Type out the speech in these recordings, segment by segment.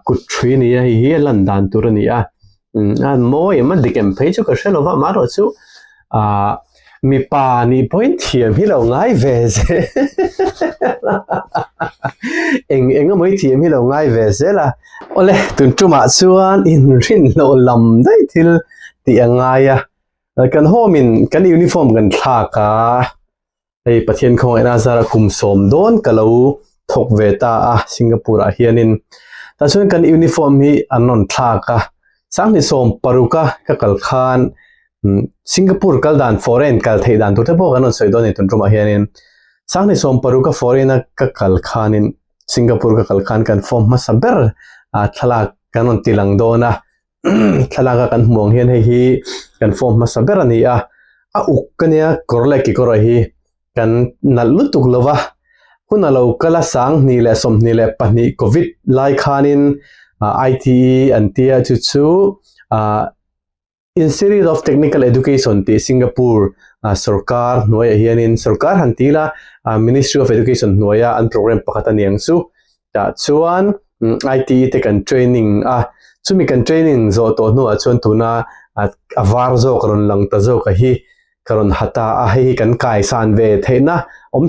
กุดทรีนี่เฮียลันดานตุรนี่โมยมันดิเกมเพจก็เชลว่ามาโรซูมีปานี่พอยเทียมให้เราง่ายเวสเอ็งก็ไม่เทียมให้เราง่ายเวสล่ะโอเลตุนจุมาส่วนอินรินโลลำได้ทิลตีง่ายกันโฮมินกันยูนิฟอร์มกันทากาไอประเทศของนาซาระคุมสมโดนกะลูทกเวตาสิงคโปร์เฮียนินแต่ส่วนกันยูนิฟอร์มนี้อันนนทากาสังนิสมปารุกะกัลคานสิงคโปร์กัลดานฟอเรนกัลไทยดานตัวเทพกันนนสวยโดนในตุนจุมาเฮียนินสังนิสมปารุกะฟอเรนกัลคานินสิงคโปร์กัลคานกันฟอร์มมาสับเบอร์ทลากกันนนติลังโดนะทลากกันมองเห็นให้ฮีกันฟอร์มมาสับเบอร์นี่อุกกันเนี่ยกอร์เล็กกิกอร์ฮีกันนัลลุตุกลวะคุณนัลลูกละสังนี่แหละสมนี่แหละปนิโควิดไลคานินITE อันที่จู่Institute of Technical Education ที่สิงคโปร์สุรการหน่วยเฮียนินสุรการหันทีละ Ministry of Education หน่วยอันโปรแกรมปกติเนียงสู้จากส่วน ITE ที่กัน training ซึ่งมีกัน training โจตัวนู้ส่วนตัวน่ะวาร์โจกรุนลังตะโจกะฮีกรุนหัตถาให้กันกายสานเวทให้นะ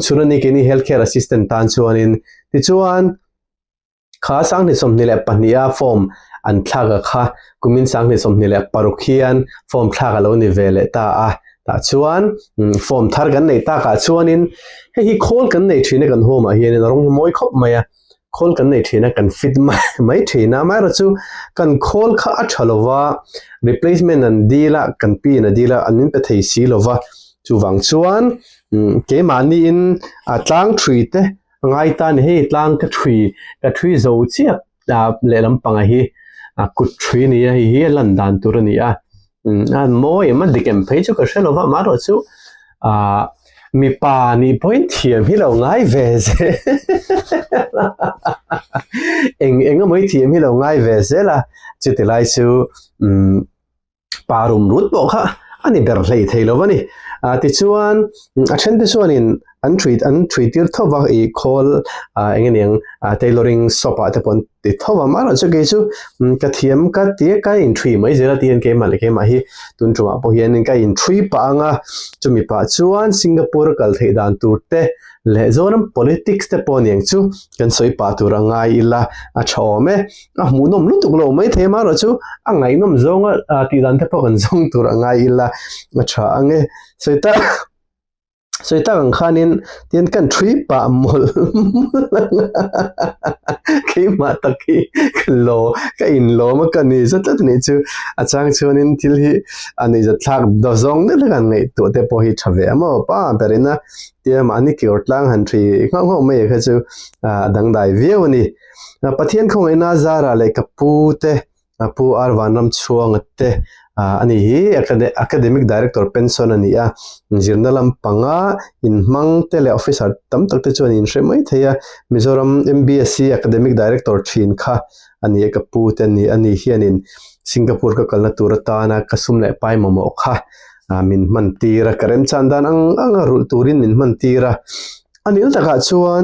ชวนนี่กิน healthcare assistant ตันชวนินที่ชวนข้าสังนิสมนี่แหละปัญญาฟอร์มอันทลากะข้ากุมินสังนิสมนี่แหละปารุขียันฟอร์มทลากะโลนิเวเลตาชวนฟอร์มทาร์กันในตากะชวนินให้ฮีโคลกันในทีนักันโฮมาเฮียนรองมวยคบมาโคลกันในทีนักันฟิตไม่ทีนะไม่รู้จูกันโคลข้าอัชลว่า replacement นันดีละกันปีนันดีละอันนี้เป็นที่สีลว่าจูวังชวนเกมานี่อินตั้งทรีเตง่ายตานี่ตั้งกระทรีโจเชียเลลำปังฮีกุดทรีนี่เฮียลันดานตุรนี่โมยมันดิเกมเพจก็เชลว่ามาโรซูมีปานี่พอยเทียมให้เราง่ายเวสเอ็งก็ไม่เทียมให้เราง่ายเวสล่ะจุดที่ไล่ซูปารุมรุดบอกค่ะอันนี้เบอร์เลยเทลวะนี่ที่ส่วนเช่นที่ส่วนนี้อันทรีที่ทว่าอีโคลเงี้ยยังtailoring สปาแต่ปนที่ทว่ามาแล้วจะเกี่ยวกับเทียมกับที่กับอินทรีไม่เจอที่อันเกี่ยมาเลยเกี่ยมาฮีตุนจุมาพอเห็นกับอินทรีปังจะมีปัจจุบันสิงคโปร์กัลไทยดานตูเตเลโซน politics แต่ปนยังจูกันสวยปัตุรังไงอิละชอบไหมมูนมลุตุกโลไม่เทมาแล้วจูไงนมจงที่ดันแต่ปกันจงตุรังไงอิละชอบไงสวยตากันขานินเตียนกันทรีปะมลคีมาตะกี้กันโลก็อินโลมากันนี่จะตัดนี่จูอาจารย์ชวนินทิลฮีอันนี้จะทักดอซองนี่ละกันไงตัวเตปอฮิชเวมาป้าเปรินะเตียมันนี่เกี่ยวกับหันทรีเขาไม่เขาจูดังได้เวียวนี่ประเทศของไอ้นาซาระเลยกับปูเตปูอาร์วานำช่วงเตอันนี้academic director pension อันนี้journal ปังอินมังเทเลออฟฟิศตั้มตักเตจวนอินใช่ไหมเทียมิโซรัม MBSC academic director ชินค่ะอันนี้กับปูเตนี่อันนี้เฮียนินสิงคโปร์ก็กลตุรตานะกสุมเล่ไปมาโมค่ะมินมันตีระกระเร็มชันดานอังรุตูรินมินมันตีระอันนี้ตั้งแต่ชวน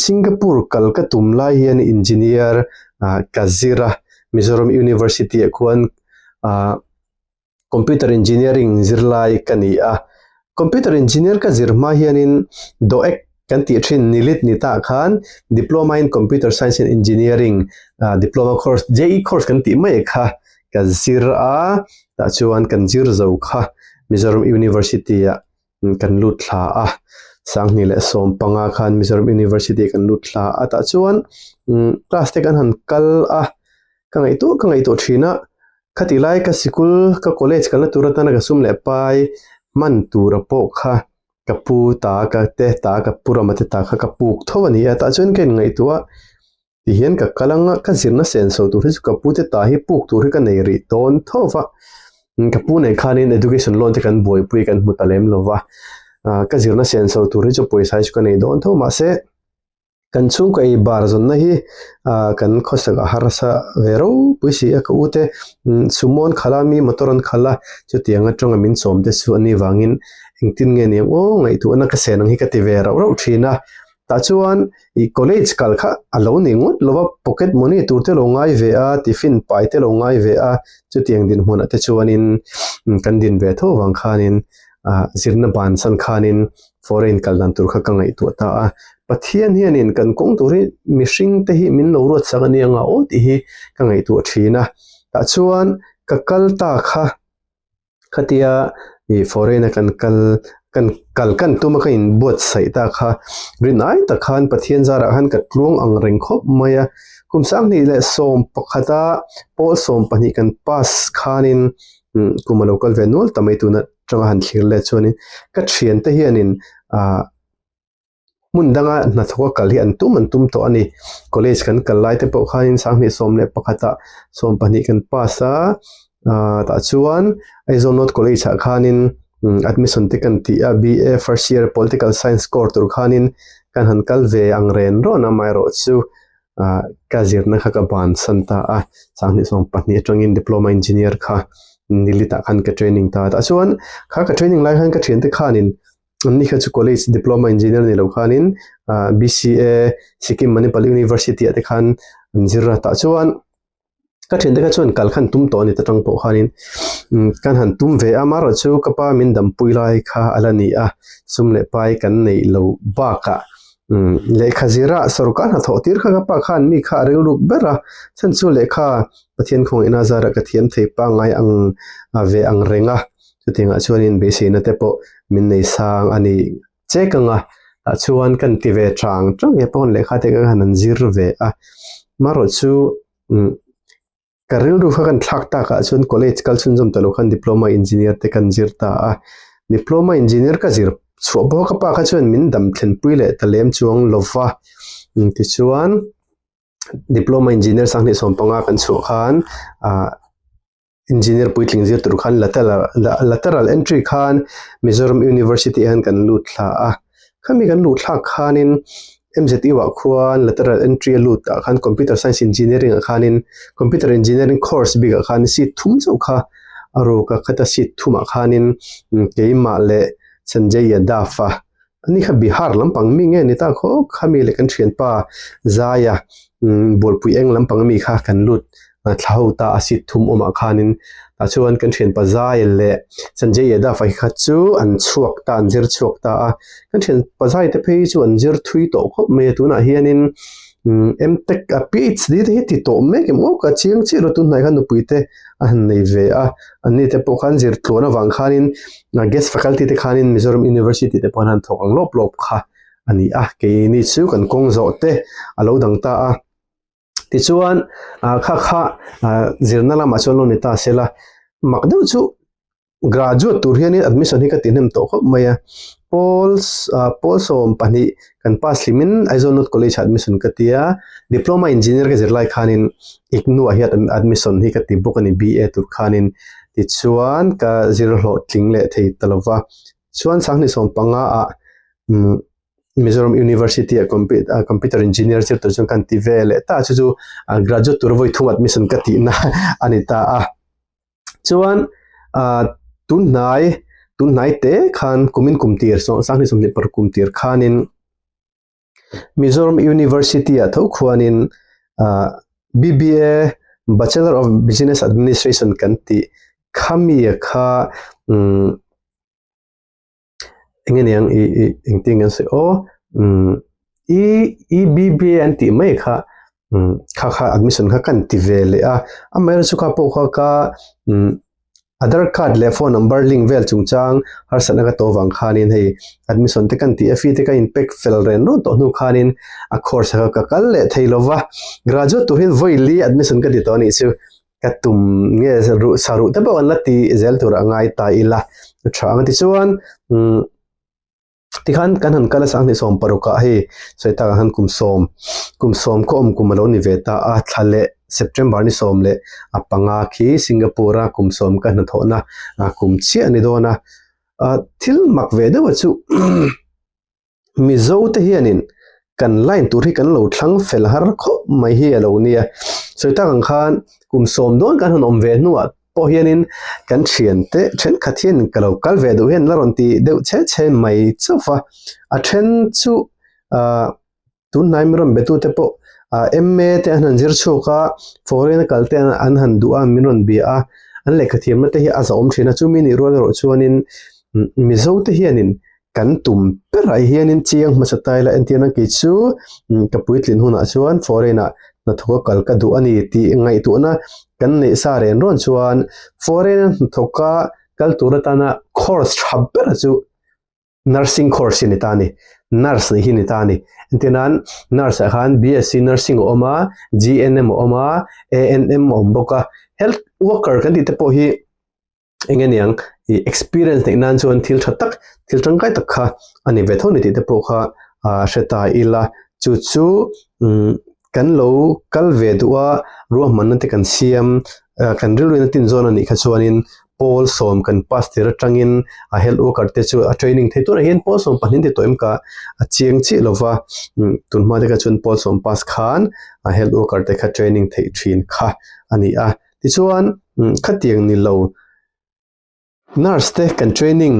สิงคโปร์กัลกตุมไลเฮียน engineer กัซซิระมิโซรัม University ควรcomputer engineering zirlai kania computer engineer ka zirma hianin doek kan ti thin nilit nita khan diploma in computer science and engineering diploma course JE course kan ti mai kha ka zira ta chuan kan zir zo kha Mizoram University kan lutla sang ni le som panga khan Mizoram University kan lutla ta chuan class te kan han kal kangai to thina katilai ka sikul ka college kan la turatana ka sum le pai man tura po kha ka pu ta ka te ta ka pura mate ta kha ka puk thowani ta chon ken ngai tuwa ti hian ka kalanga ka zirna sen so tu ri ka pu te ta hi puk tu ri ka nei ri ton thowa ka pu nei khanin education loan te kan boi pui kan mutalem lova ka zirna sen so tu ri chu poisa ka nei don tho ma se kan chung ko ei bar zon na hi kan khosaga harasa vero puisi ka ute sumon khalami motoran khala chu tianga tonga min somte su ani wangin engtin nge ni o ngai tu na ka senang hi ka ti vera ro thina ta chuan I college kal kha alo ningut lowa pocket money turte lo ngai ve a tiffin pai te lo ngai ve a chu tiang din hmuna te chuanin kan din ve tho wang khanin zirna ban san khanin foreign kaldan tur kha kangai tu ta a pathian hianin kan kong turi mishing te hi min lo ruat sangani anga o ti hi kangai tu thina ta chuan ka kal ta kha khatia I foreign kan tuma ka in buat sai ta kha rinai ta khan pathian zara han ka tlung ang reng khop maya kumsang ni le som pakhata pol som pani kan pass khanin kuma local venol tamai tu na tanga han thlir le chuanin ka thian te hianin mundanga na thoka kal hi an tum to ani college kan kallai te po khain sangni som le pakhata som pani kan passa ta chuan aizonot college khanin admission tikan ti a BA first year political science course tur khanin kan han kal ve ang ren ro na mai ro chu ka zirna kha ka ban santa a sangni som pani atangin diploma engineer kha nilita khan ka training ta chuan kha ka training lai khan ka thian te khanin ni kha chu college diploma engineer ni lo khanin BCA Sikkim Manipal University ate khan zirra ta chuan ka thian te ka chuan kal khan tum to ni ta tang po khanin kan han tum ve amara chu kapa min dam puilai kha alani a sumle pai kan nei lo ba ka lekha zira sarkar ha thotir kha pa khan mi kha reuluk bera san chu lekha pathian khong ina zara ka thiam thei pa ngai ang ve ang renga chutinga chuanin be se na te po min nei sang ani chekanga chuan kan ti ve thang e pon lekha te ka hanan zir ve a maro chu karil ru kha kan thak ta ka chun college kal chun jom talo khan diploma engineer te kan zir ta a diploma engineer ka zir chho bo ka pa kha chun min dam thlen puile talem chuang lova ti chuan diploma engineer sangni sompanga kan chu khan engineer puitling zir tur khan lateral entry khan Mizoram University han kan lut thla a khami kan lut thla khanin MZE wa khuan lateral entry lut ta khan computer science engineering khanin computer engineering course biga khan si thum chau kha aro ka khata si thuma khanin keima le Sanjay Dafa ani kha Bihar lampang mi nge ni ta kho khami le kan thian pa zaya bolpui eng lampang mi kha kan lut thlau ta asit thum oma khanin ta chuan kan thian pa zai le Sanjay Dafa kha chu an chuak ta an zir chuak ta kan thian pa zai te phei chu an zir thui to khop me tu na hianin MTech PhD ti to me ke mo ka chiang chi ro tu nai khan puite an nei ve a ani te po khan zir tlona wang khanin guest faculty te khanin Mizoram University te ponan thok ang lop kha ani ke ni chu kan kong zo te alo dang ta a ti chuan kha zirna lama cholo ni ta sela makdeu chu graduate tur hianin admission hi ka tinem to khop maya Polsom pani kan pass limin Aizonot college admission katia diploma engineer ka zirlai khanin IGNOU a hiat admission hi ka ti bokani BA tur khanin ti chuan ka zirlo tlingle thei talova chuan sangni som panga a Mizoram University computer engineer sir to kan ti vele ta chu graduate tur voi thum admission ka ti na anita a chuan tunai te khan kumin kumtir so sangni somni par kumtir khanin Mizoram University a tho khuanin BBA Bachelor of Business Administration kan ti khami kha engeniang engting an se o BBA anti mai kha admission kha kan ti vele a amai su kha po kha ka Aadhaar card le phone number link vel chungchang har sanaka to wang khanin hei admission te kan ti FE te ka impact fel ren no to nu khanin a course ka kal le theilova graduate to hin voili admission ka di to ni chu katum nge saru te ba lati zel tur angai ta ila thang ti chuan tikhan kan han kala sang ni som paruka he soita han kumsom ko kumalo ni veta a thale September ni somle apanga khi Singapore kumsom ka na thona kumchi ani dona thil makve de wachu mizo te hianin kan line tur hi kan lo thlang fel har kho mai hi alo nia soita kan khan kumsom don kan han omve nuwa po hianin kan thian te then khathian kalo kalve do hen laron ti deu che mai chofa a then chu tun nai miron betu te po MA te an jir choka foreign kalte an han du'a minon bia an le khathiam na te hi azom thina chu mi ni ro ro chuanin mizo te hianin kan tum perai hianin chiang ma chatai la entiana ki chu kapuitlin huna chuan foreign na thoka kalka du ani ti ngai tu na kan nei sa ren ron chuan foreign thoka kal turatana course chabber chu nursing course ni tani nurse ni hi tani entinan nurse khan BSc nursing oma GNM oma ANM omboka health worker kan ti te po hi engeniang experience ne nan chuan thil thatak thil tangkai takha ani ve thoni ti te po kha sheta ila chu chu kan lo kal ve duwa ru man te kan siam kan rilwin tin zone ani kha chuanin Paul som kan pass tira tangin a health worker te chu a training thei tur hian Paul som panin te toim ka a chiang chi lova tunma de ka chun Paul som pass khan a health worker te kha training thei thin kha ani a ti chuan khatiang ni lo nurse te kan training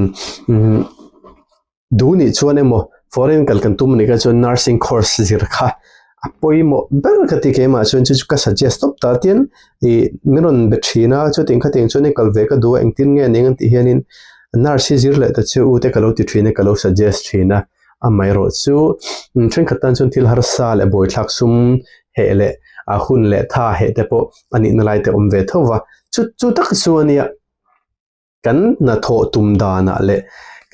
du ni chuan emo foreign kal kan tum ni ka chun nursing course zir kha apoi mo ber khati ke ma chun chu ka suggest stop ta tian I miron bethina chu ting khating chune kalve ka du engtin nge ning ti hianin nurse zir le ta chu te kalo ti thine kalo suggest thina amai ro chu thren khatan chun thil har sa le boi thak sum he le a hun le tha he te po ani na lai te om ve thowa chu tak suania kan na tho tum dana le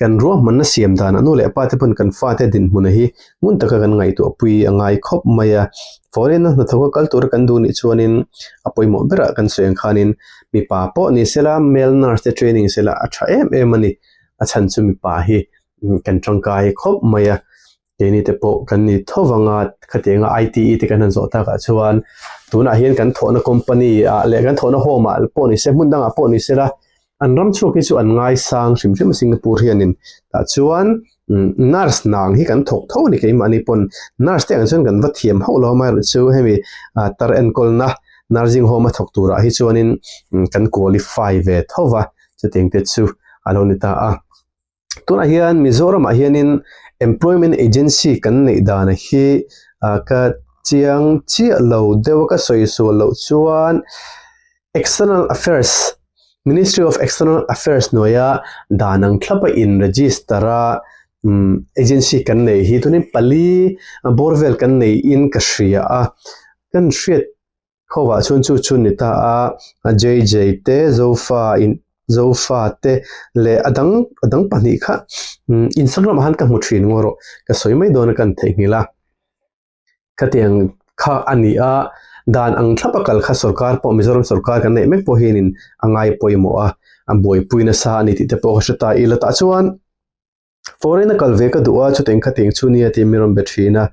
kan ro man na siam dana no le pa te pon kan fa te din mun hi mun taka kan ngai to apui angai khop maya foreign na thoka culture kan du ni chuanin apoi mo bera kan soeng khanin mi pa po ni sela male nurse training sela acha em ani achan chu mi pa hi kan tangkai khop maya keni te po kan ni thowanga khatenga ITE te kan zo ta ka chuan tuna hian kan thona company le kan thona home al po ni se mun danga po ni sela an ram chu ki chu an ngai sang hrim Singapore hianin ta chuan nurse nang hi kan thok tho ni ke mani pon nurse te an chun kan va thiam ho lo mai chu hemi tar en kolna nursing home thok tura hi chuanin kan qualify ve thowa chating te chu alonita a tuna hian Mizoram a hianin employment agency kan nei dana hi ka chiang chi lo dewa ka soi so lo chuan external affairs Ministry of External Affairs noya danang thlapa in registera agency kan nei hi tunin pali borvel kan nei in kashria a kan shriat khowa chun ni ta a JJ te zofa te le adang pani kha Instagram han ka muthin ngoro ka soimai don kan thengila khatiang kha ani a dan ang thlapakal kha sarkar po Mizoram sarkar kan nei mek po hinin angai poimo a amboi puina sa ani ti te po hata ila ta chuan foreign kalve ka duwa chu teng khating chunia ti miram bethina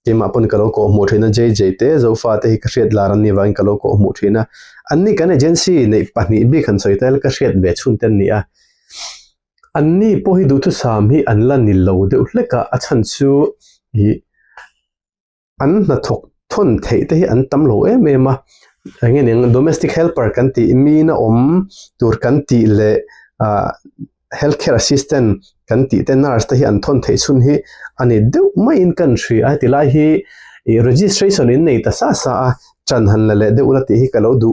kema pon kalo ko mothina JJ te zofa te hi ka hriat laran ni wang kalo ko mothina anni kan agency nei pani bi khan soitel ka hriat be chun ten ni a anni po hi du thu sam hi anlan ni lo de uhleka achan chu hi an na thok thon thei te hi an tam lo ma angin domestic helper kan ti mi na tur kan ti le healthcare assistant kan ti te nurse te hi an thon thei chun hi ani de mai in country a ti lai hi registration in nei ta sa chan han le de ulati hi kalo du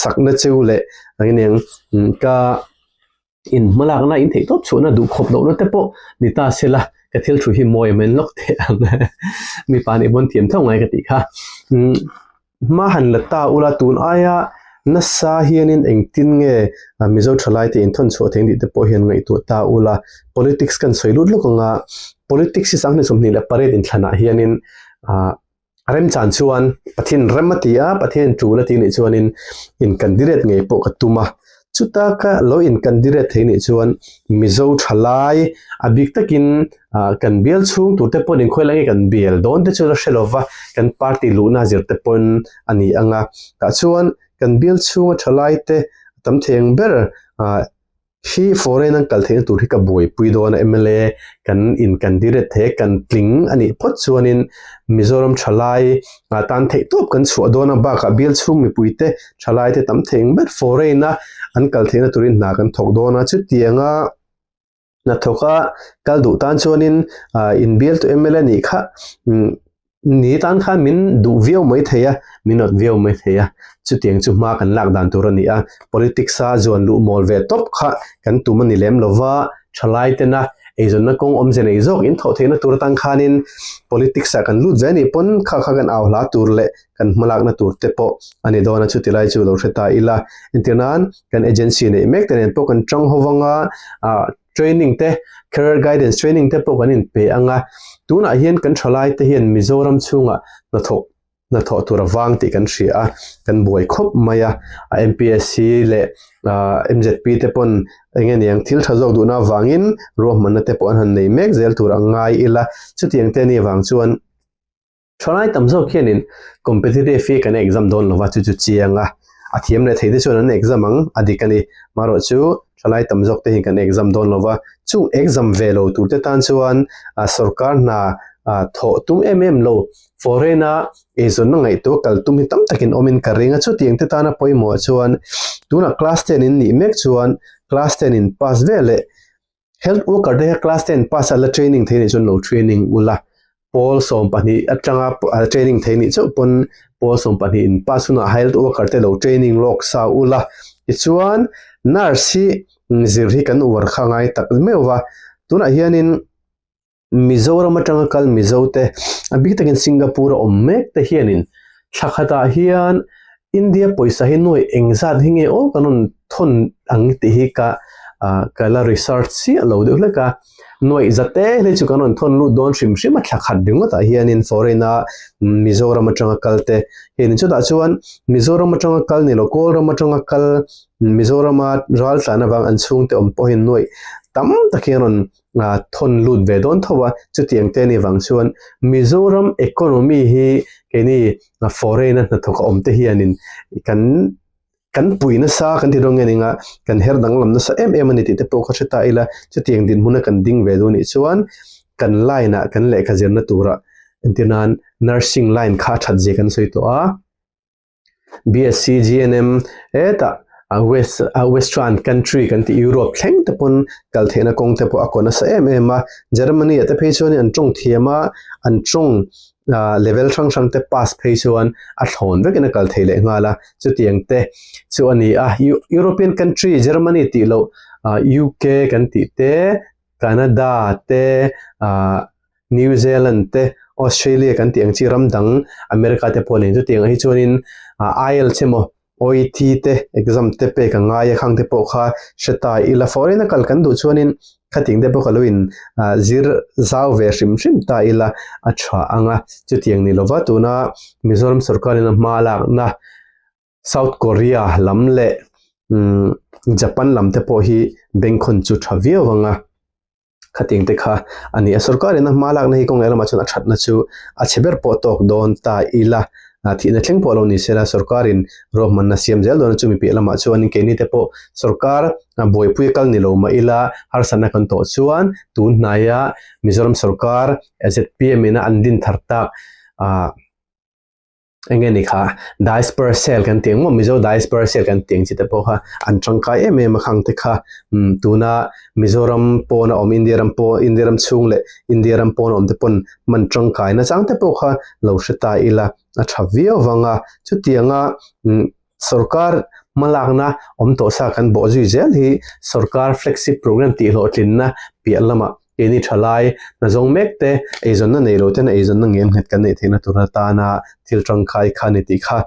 sakna cheu le angin ka in malak na in thei top chuna du khop do na te po ni ta sela ka thil thu hi moi men lok the ang mi pani bon thiam thong ngai ka ti kha ma han la ta ula tun aya na sa hianin engtin nge mizo thalai te in thon chu theng di te po hian ngai tu ta ula politics kan soilut lokanga politics is ang ne somni la pare din thana hianin rem chan chuan pathin rematia pathin chula ti ni chuanin in candidate nge po ka tuma chuta ka lo in candidate theini chuan mizo thalai abik takin kan bial chung tu te pon in khoilangi kan bial don te chula shelova kan party luna zir te pon ani anga ta chuan kan bial chung thalai te tam theng ber hi foreign kal theng tur hi ka boi pui don MLA kan in candidate the kan tling ani phot chuanin Mizoram thalai tan thei top kan chu dona ba ka bial chung mi puite thalai te tam theng ber foreign an kal thena turin na kan thok dona chu tianga na thoka kal du tan chuanin in bial to ML ni kha ni tan kha min du view mai theya minot view mai theya chu tiang chu ma kan lak dan tur ani a politics a zon lu mol ve top kha kan tu man ni lem lova thalai te na ezon na kong om zen ezok in tho theina tur tan khanin politics a kan lu zani pon kha kha kan awla tur le kan malak na tur te po ani dona chu tilai chu lo theta ila internan kan agency ne mek ten po kan trong howanga training te career guidance training te po kanin pe anga tuna hian kan thalai te hian Mizoram chunga na tho tur wang ti kan ria kan boi khop maya MPSC le MZP te pon engen yang thil thazok du na wangin ro man te pon han nei mek zel tur angai ila chutiang te ni wang chuan thalai tamzo khianin competitive fee kan exam don lova chu chianga athiam le theide chuan an exam ang adikani maro chu thalai tamjok te hin kan exam don lova chu exam velo tur te tan chuan sarkar na tho tum lo foreigner ezon na ngai to kal tum hitam takin omin karinga chu tiang te tana poimo chuan tuna class 10 in ni mek chuan class 10 in pass vele health worker de class 10 pass ala training theini chun lo training ula pol som pani atanga training theini chu pon pol som pani in pasuna health worker te lo training lok sa ula chuan nurse zirhi kan war khangai tak mewa tuna hianin Mizoram atanga kal mizote abik takin Singapore ommek te hianin thakhata hian India poisa hi noi engzat hinge o kanon thon ang ti hi ka kala research si lo de ka noi zate le chu kanon thon lu don shim shim thakhat dinga ta hianin foreigner Mizoram atanga kalte hianin chu da chuan Mizoram atanga kal ni local ram atanga kal Mizoram ral tana wang an chung te om pohin noi tam takianon thon lut ve don thowa chutiang te ni wang chuan Mizoram economy hi keni foreign na thoka om te hianin kan puina sa kan ti rong eninga kan her dang lam na sa ani ti te po kha chata ila chutiang din huna kan ding ve do ni chuan kan line na kan le khazir na tura intinan nursing line kha that je kan soi to a BSc GNM eta western country kan ti Europe thleng te pon kal thena kong te po akona sa ma Germany ate phechoni an chung thiama an chung level sang te pass phechon a thon ve kana kal thele ngala chutiang te chu ani European country Germany ti lo UK kan ti te Canada te New Zealand te Australia kan ti ang chi ramdang America te polin chu tiang hi chonin IELTS chemo OET te exam te pe ka ngai khang te po kha shata ila foreign kal kan du chuanin khating de po kaluin zir zaw ve shim ta ila acha anga chutiang ni lova tuna Mizoram sarkar in malak na South Korea lamle Japan lam te po hi bengkhon chu thavia wanga khating te kha ani sarkar in malak na hi kong ela ma chuna that na chu a cheber po tok don ta ila thi na thleng polo ni sela sarkarin rohman na siam zel don chumi pe lama chuan ke ni te po sarkar boi pui kal ni lo ma ila har sana kan to chuan tun naya Mizoram sarkar AZPM ina andin thartak engeni kha diaspora cell kan tiang mo Mizo diaspora cell kan tiang chite po kha an tangkai ma khang te kha tuna Mizoram po na om Indiaram chungle Indiaram po om te pon man tangkai na chang te po kha lo shita ila athavia wanga chutianga sarkar malakna om to sa kan bo ji zel hi sarkar flexi program ti lo tlinna pialama eni thalai na zong mekte ezon na nei roten ezon na ngem het kan nei thena turata na tiltrang khai khani ti kha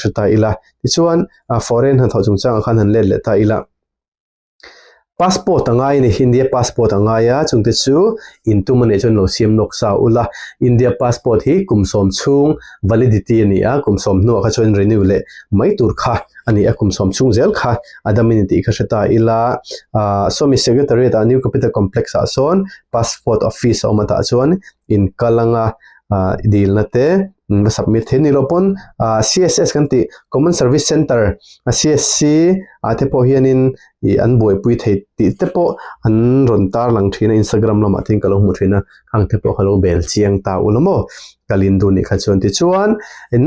chuta ila tichuan foreign han thojung chang khan han le ta ila passport angai ni India passport angaya chungte chu intu mane chon lo siam noksa ula India passport hi kumsom chung validity ni a kumsom no kha chon renew le mai tur kha ani a kumsom chung zel kha adaminity kha shata ila somi secretary ta new capital complex a son passport office omata chon in kalanga deal na te submit theni lopon CSS kanti common service center CSC ate po hianin an boi pui thei ti te po an ron tar lang thina Instagram lama thing kalo mu thina khang te po halo bel chiang ta ulamo kalin du ni kha chon ti chuan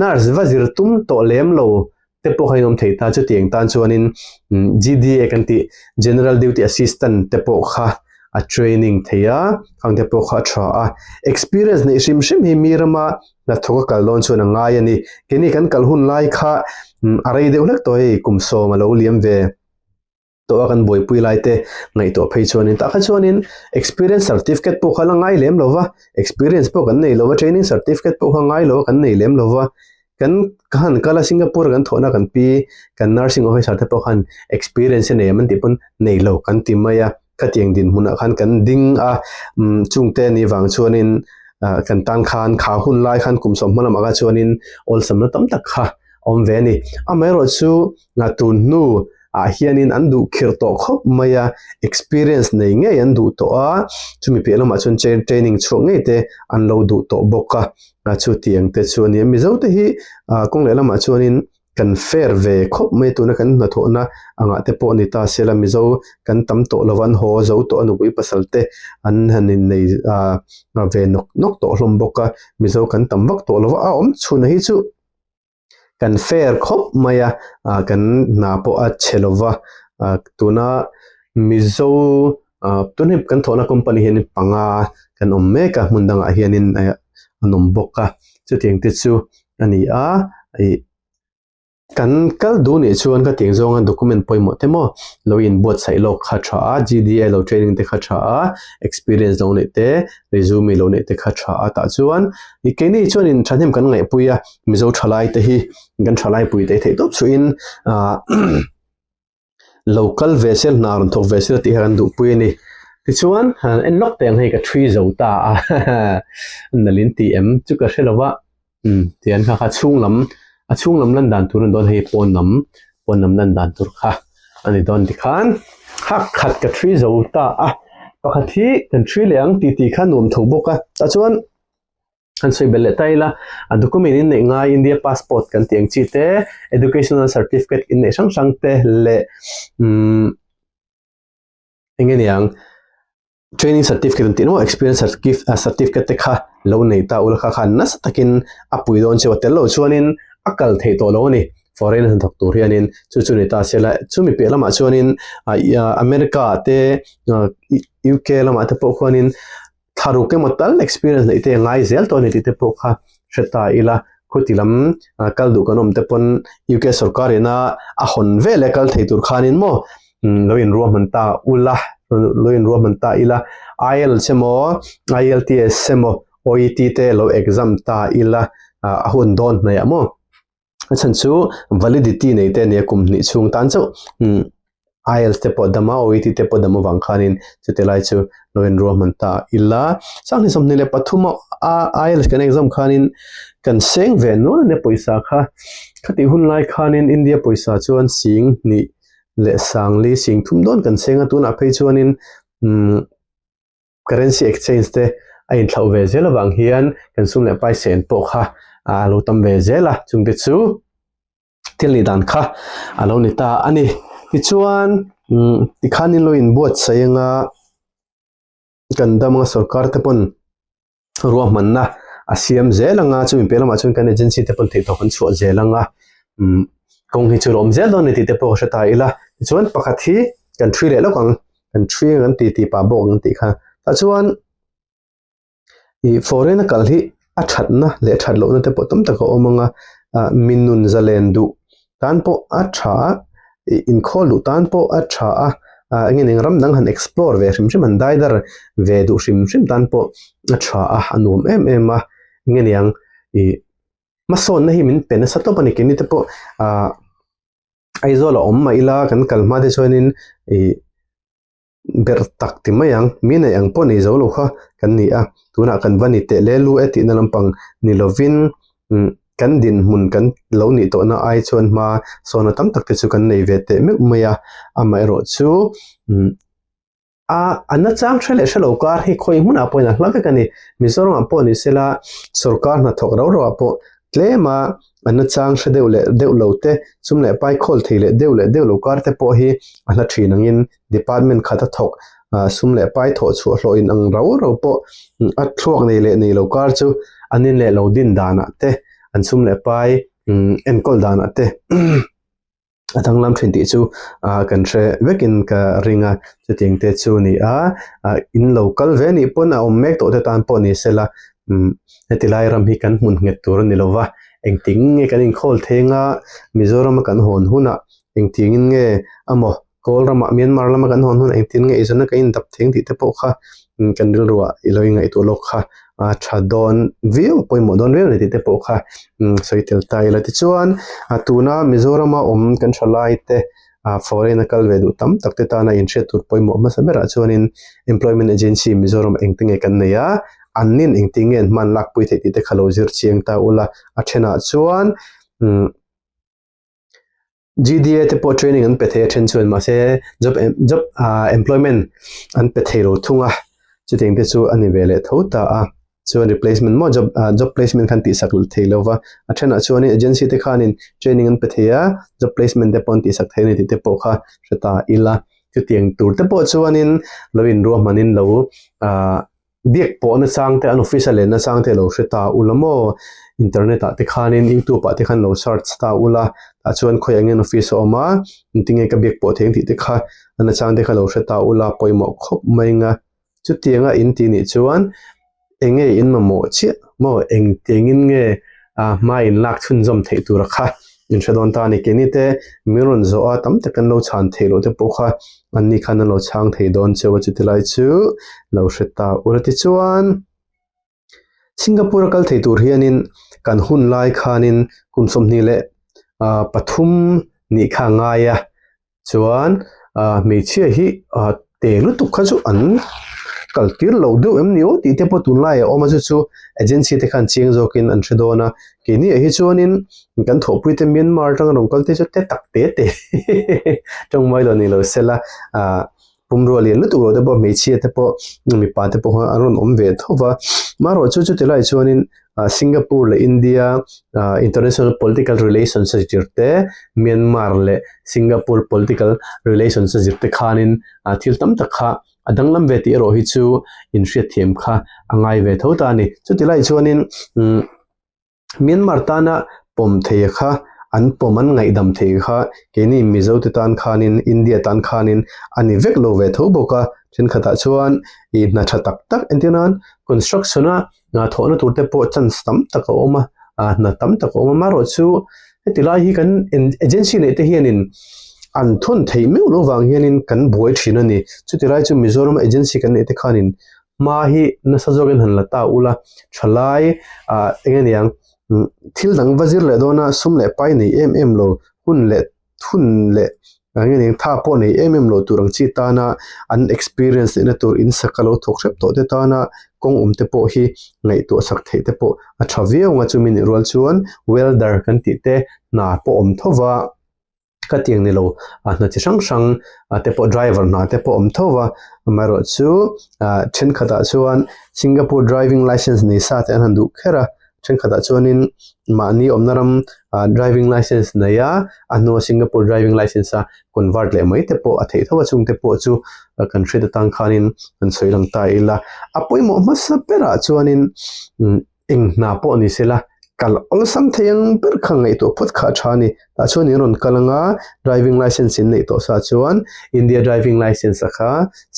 nars wazir tum to lem lo te po hainom thei ta chu tiang tan chuanin GDA kanti general duty assistant te po kha a training theya khang te po kha tha a experience nei shim shim hi mirama na thoka kal lon chuna ngai ani keni kan kal hun lai kha arei deulek toi kumso malo liam ve to kan boy pui lai te ngai to phei chuanin ta kha chuanin experience certificate po khala ngai lem lova experience po kan nei lova training certificate po kha ngai lo kan nei lem lova kan kala Singapore kan thona kan pi kan nursing officer te po khan experience ne man tipun nei lo kan timaya katiang din huna khan kan ding a chungte ni wang chuanin kan tan khan kha hun lai khan kumsom malam aga chuanin ol samna tam tak kha om ve ni amero chu nga tun nu a hianin andu khirto khop maya experience nei nge andu to a chumi pelama chun training chu nge te anlo du to boka na chu tiang te chuani mi zo te hi kong le lama chuanin kan fair ve khop mai tu na kan na thona anga te po ni ta sela mi zo kan tam to lowan ho zo to anu bui pasalte an hanin nei na ve nok to hlom boka mi zo kan tam bak to lowa a om chuna hi chu kan fair khop maya kan na po a chelova tuna mizo tunip kan thona company hin panga kan ommeka mundanga hianin anom boka chutiang te chu ani a kan kal du ni chuan ka ting zonga document poimo temo login bot sai lo kha tha GDA lo training te kha tha experience lo ne te resume lo ne te kha tha ta chuan I keni chuan in thanem kan ngai puya mizo thalai te hi gan thalai pui te the top chuin local vessel nar thok vessel ti han du pui ni ti chuan en lok teng hei ka 3 zo ta nalin TM chu ka hrelowa tian kha chung lam lan dan turun don hei pon nam lan dan tur kha ani don ti khan hak khat ka 3 zo ta pakhathi kan 3 leang ti khan nom thoboka ta chuan kan soi bele taila document in nei nga India passport kan tiang chi te educational certificate in nei sang te le engeni yang training certificate tino experience certificate te kha lo nei ta ul kha khan nas takin apui don che hotel lo chuanin akal thei to lo ni foreign han thok tur hianin chu ni ta sela chumi pe lama chuanin America te UK lama te po khanin tharu ke matal experience le te ngai zel to ni te po kha sheta ila khutilam kaldu kanom te pon UK sarkar ina a hon vele kal thei tur khanin mo loin ro manta ula loin ro manta ila IELTS chemo IELTS chemo OET te lo exam ta ila a hon don na ya mo chan chu validity nei te ne kum ni chung tan chu IELTS te po dama OET te po dama wang khanin chutelai chu no enrollment ta illa sangni somni le pathuma IELTS kan exam khanin kan seng ve no ne poisa kha khati hun lai khanin India poisa chuan sing ni le sangli sing thum don kan senga tuna phei chuanin currency exchange te ain thlau ve zela wang hian kan sum le pai sen po kha lo tam ve zela chungte chu tilni dan kha alo ni ta ani ti chuan ti khanin lo in buat sayenga kan damanga sarkar te pon ruwa manna asiam zelanga chumi pelama chun kan agency te pon thei to kan chu zelanga kong hi chu rom zel don ni te po shata ila chuan pakhathi kan thri le lo kan thri kan ti pa bo kan ti kha ta chuan I foreign kal hi a thatna le that lo na te po tam taka omanga minun zalendu tan po a tha in kholu tan po a tha ngin ram dang han explore ve shim han daidar ve du shim tan po a tha anum em ngin yang mason na hi min pen sa to pani keni te po aizola omma ila kan kalma de choinin ber tak ti mayang mina yang po ni zo lo kha kan ni tuna kan vani te lelu eti na lampang ni lovin kan din mun kan lo ni to na ai chon ma sona tam tak te chu kan nei ve te me maya amai ro chu anna chang thele shalo kar hi khoi mun apo na hlaka kani mizoram apo ni sela sarkar na thok ro apo tlema anna chang shadeu lo te chumle pai khol theile deulo kar te po hi ala thinangin department khata thok sumle pai tho chu hlo in ang ro po a thlok nei lo kar chu anin le lo din dana te an sumle pai enkol dana te athang lam thin ti chu kan re vekin ka ringa chuting te chu ni in local ve ni pon a ommek to te tan pon ni sela hetilai ram hi kan mun nget tur ni lova engting nge kan in khol thenga Mizoram kan hon huna engting nge amo kol rama Myanmar lama kan hon huna engting nge izona ka in dap theng ti te po kha kan dil ruwa iloinga itu lok kha chadon view poimo don view ni te po kha soitel tai la ti chuan atuna Mizoram kan thalai te foreign kal vedu tam takte ta na in tur poimo ma sabera chuanin employment agency Mizoram engting e kan neya annin engtingen man lak pui the ti te khalozir chiang ta ula athena chuan GDA te po training an pethe then chuan ma se job employment an pethe ro thunga chuting te chu ani vele thota chuan replacement mo job placement kan ti sakul theilova athena chuan agency te khanin training an petheya job placement te pon ti sak theini ti te po kha reta ila chuting tur te po chuanin loin ro manin lo biak po na sang te an official na sang te lo reta ulamo internet te khanin ingtu pa te khan lo search ta ula ta chuan khoyangin office oma tinge ka biak po theng ti te kha ana chang te kha lo reta ula poimo khop mainga chutianga in ti ni chuan enge in mo chi mo eng tengin nge ma in lak thun jom thei tur kha in shadon ta ni keni te miron zo a tam te kan lo chan thei lo te po kha anni khan lo chang thei don chewa chutilai chu lo reta urati chuan Singapore kal thei tur hianin kan hun lai khanin kumsom ni le pathum ni kha ngaya chuan me chia hi te lu tu kha chu an kalkir lo du emnio ti te po tunlai oma chu agency te khan ching zokin an thedona ke ni hi chuanin kan thopui te Myanmar tang rong kal te chu te tak te tong mai lo ni lo sela pumro lian lu tu ro te po me chia te po mi pa te po aron om ve thova maro chu te lai chuanin Singapore le India international political relations jirte Myanmar le Singapore political relations jirte khanin thil tam tak kha adanglam ve ti ro hi chu in hriat thiam kha angai ve thota ni chutilai chuanin Myanmar tana pom thei kha an poman ngai dam thei kha keni Mizo te tan khanin India tan khanin ani vek lo ve tho boka thin khata chuan I na tha tak tak entinan construction na thona turte po chance tam tak oma na tam tak oma maro chu hetilai hi kan agency ne te hianin an thon thei me lo wang hianin kan boi thina ni chutilai chu Mizoram agency kan ne te khanin ma hi na sajogen han lata ula thalai engeniang thil dang wazir le dona sum le pai nei em lo hun le thun le angeni tha po nei em lo turang chi ta na an experience in a tur in sakalo thokhrep to te ta na kong te po hi ngai to sak thei te po a thaveu nga chu min rol chuan welder kan ti te na po thova katiang ni lo na chi sang te po driver na te po thova maro chu chen khata chuan Singapore driving license ni sa te an du khera chen khata chuanin mani omnaram driving license na ya ano Singapore driving license convert le mai te po a thei thowa chung te po chu country da tang khanin an soilang ta ila apoi mo masapera chuanin eng na po ni sela kal ol sam theyang per khangai to phot kha thani ta chuan ron kalanga driving license in nei to sa chuan India driving license kha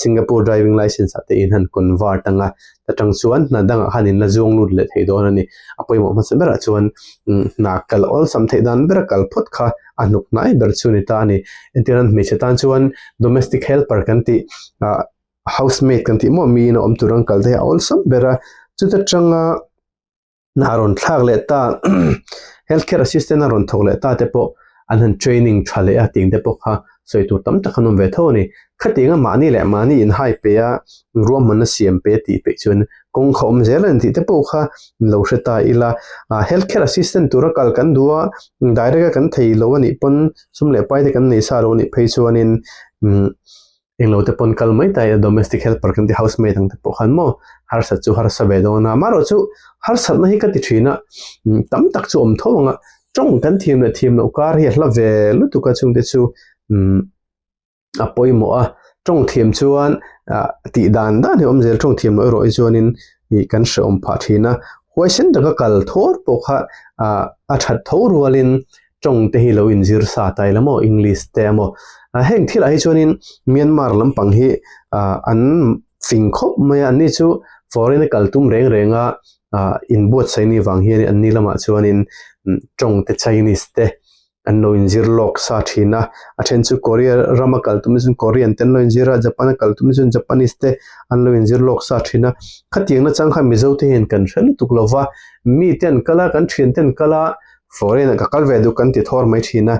Singapore driving license ate in han convert anga ta tang chuan na dang hanin la zong lut le thei don ani apoi mo masabera chuan na kal ol sam thei dan ber kal phot kha anuk nai ber chuni ta ni entiran me chetan chuan domestic helper kan ti housemate kan ti mo mi no om turang kal de ol sam bera chuta changa naron thak le ta healthcare assistant naron thok le ta te po an training thale a ting te po kha soi tu tam ta khanum ve thoni khatinga mani le mani in hai pe a rom man siam pe ti pe chun kong khom zelan ti te po kha lo hreta ila healthcare assistant tura kal kan duwa direct kan thei lo ani pon sum le pai te kan nei sa ro ni phei chuanin englo te pon kal mai ta domestic helper kan ti housemate ang te po khan mo har sa chu har sa ve do na maro chu har sa na hi ka ti thina tam tak chu om thonga trong kan thim no kar hi hla ve lu tu ka chung te chu apoi mo a trong thim chuan ti dan da ni om zel trong thim no ro I chuanin I kan shom pha thina question da ka kal thor po kha a that thor walin tong te hi lo in zir sa tai lamo English te mo heng thila hi chuanin Myanmar lampang hi an fingkhop mai an ni chu foreign kaltum renga in bot saini wang hi an ni lama chuanin tong te Chinese te an lo in zir lok sa thina a then chu Korea rama kaltum chun Korean ten lo in zira Japan kaltum chun Japanese te an lo in zir lok sa thina khatiang na chang kha mizo te hen kan hral tuklova mi ten kala kan thin ten kala foreign ka kalve du kan ti thor mai thina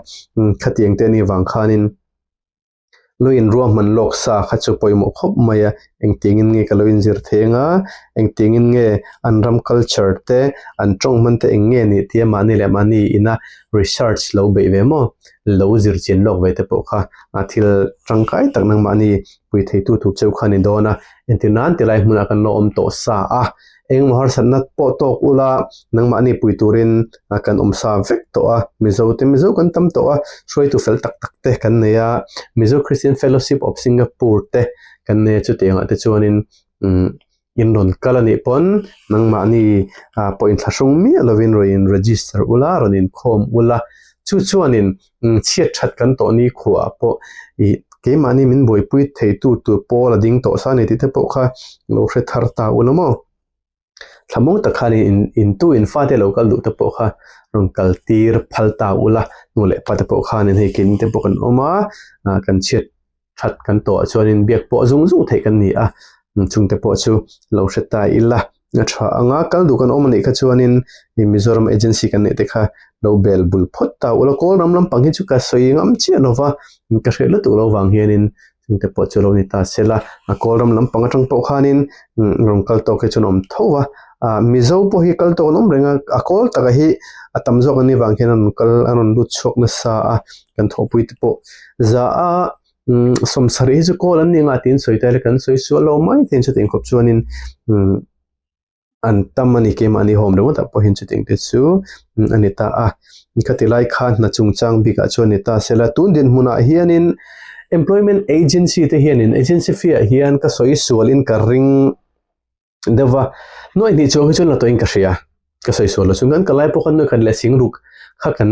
khatiang te ni wang khanin loin ruam man lok sa khachu poimo khop maya engtingin nge kaloin zir thenga engtingin nge anram culture te antong man te enge ni tia mani le mani ina research lo be ve mo lo zir chin lok ve te po kha athil tangkai tak nang mani pui thei tu cheu khani dona entinan tilai hmuna kan no om to sa eng mahar sanat po tok ula nang mani pui turin kan omsa vek to mizo kan tam to shroi tu fel tak tak te kan neya Mizo Christian Fellowship of Singapore te kan ne chu tenga te chuanin in ron kalani pon nang mani point thlasung mi lovin roin register ula ronin khom ula chuanin chiat that kan to ni khuwa po I ke mani min boi pui thei tu pola ding to sa ni ti te po kha lo hre thar ta ulamo thamong takhani in tu in fa te local du te po kha rong kaltir phalta ula nule pa te po kha nin he kin te po kan oma kan chiat that kan to chuanin biak po zung thei kan ni chung te po chu lo hre illa tha anga kal du kan omani kha chuanin Mizoram agency kan ne te kha lo bel bul photta ula kol ram pang hi chu ka soi ngam chi nova ka hrelo tu lo wang hianin chung te po chu lo ni ta sela kol ram pang atang po khanin rong kal to ke chunom thowa Mizo po hi kal to nom renga akol taka hi atamzo kan ni wang hian kal anon lut chok na sa kan thopui te po za somsari ju kol an ni nga tin soitai kan soi su lo mai ten chu tin khop chuanin an tamani ke mani hom reng ta po hin chu ting te chu anita khatilai khan na chungchang bika chuanita sela tun din huna hianin employment agency te hianin agency fee hian ka soi sualin ka ring dewa noi ni chong chon la to in ka ria ka soi sual sungan kalai po kan no kan le singruk kha kan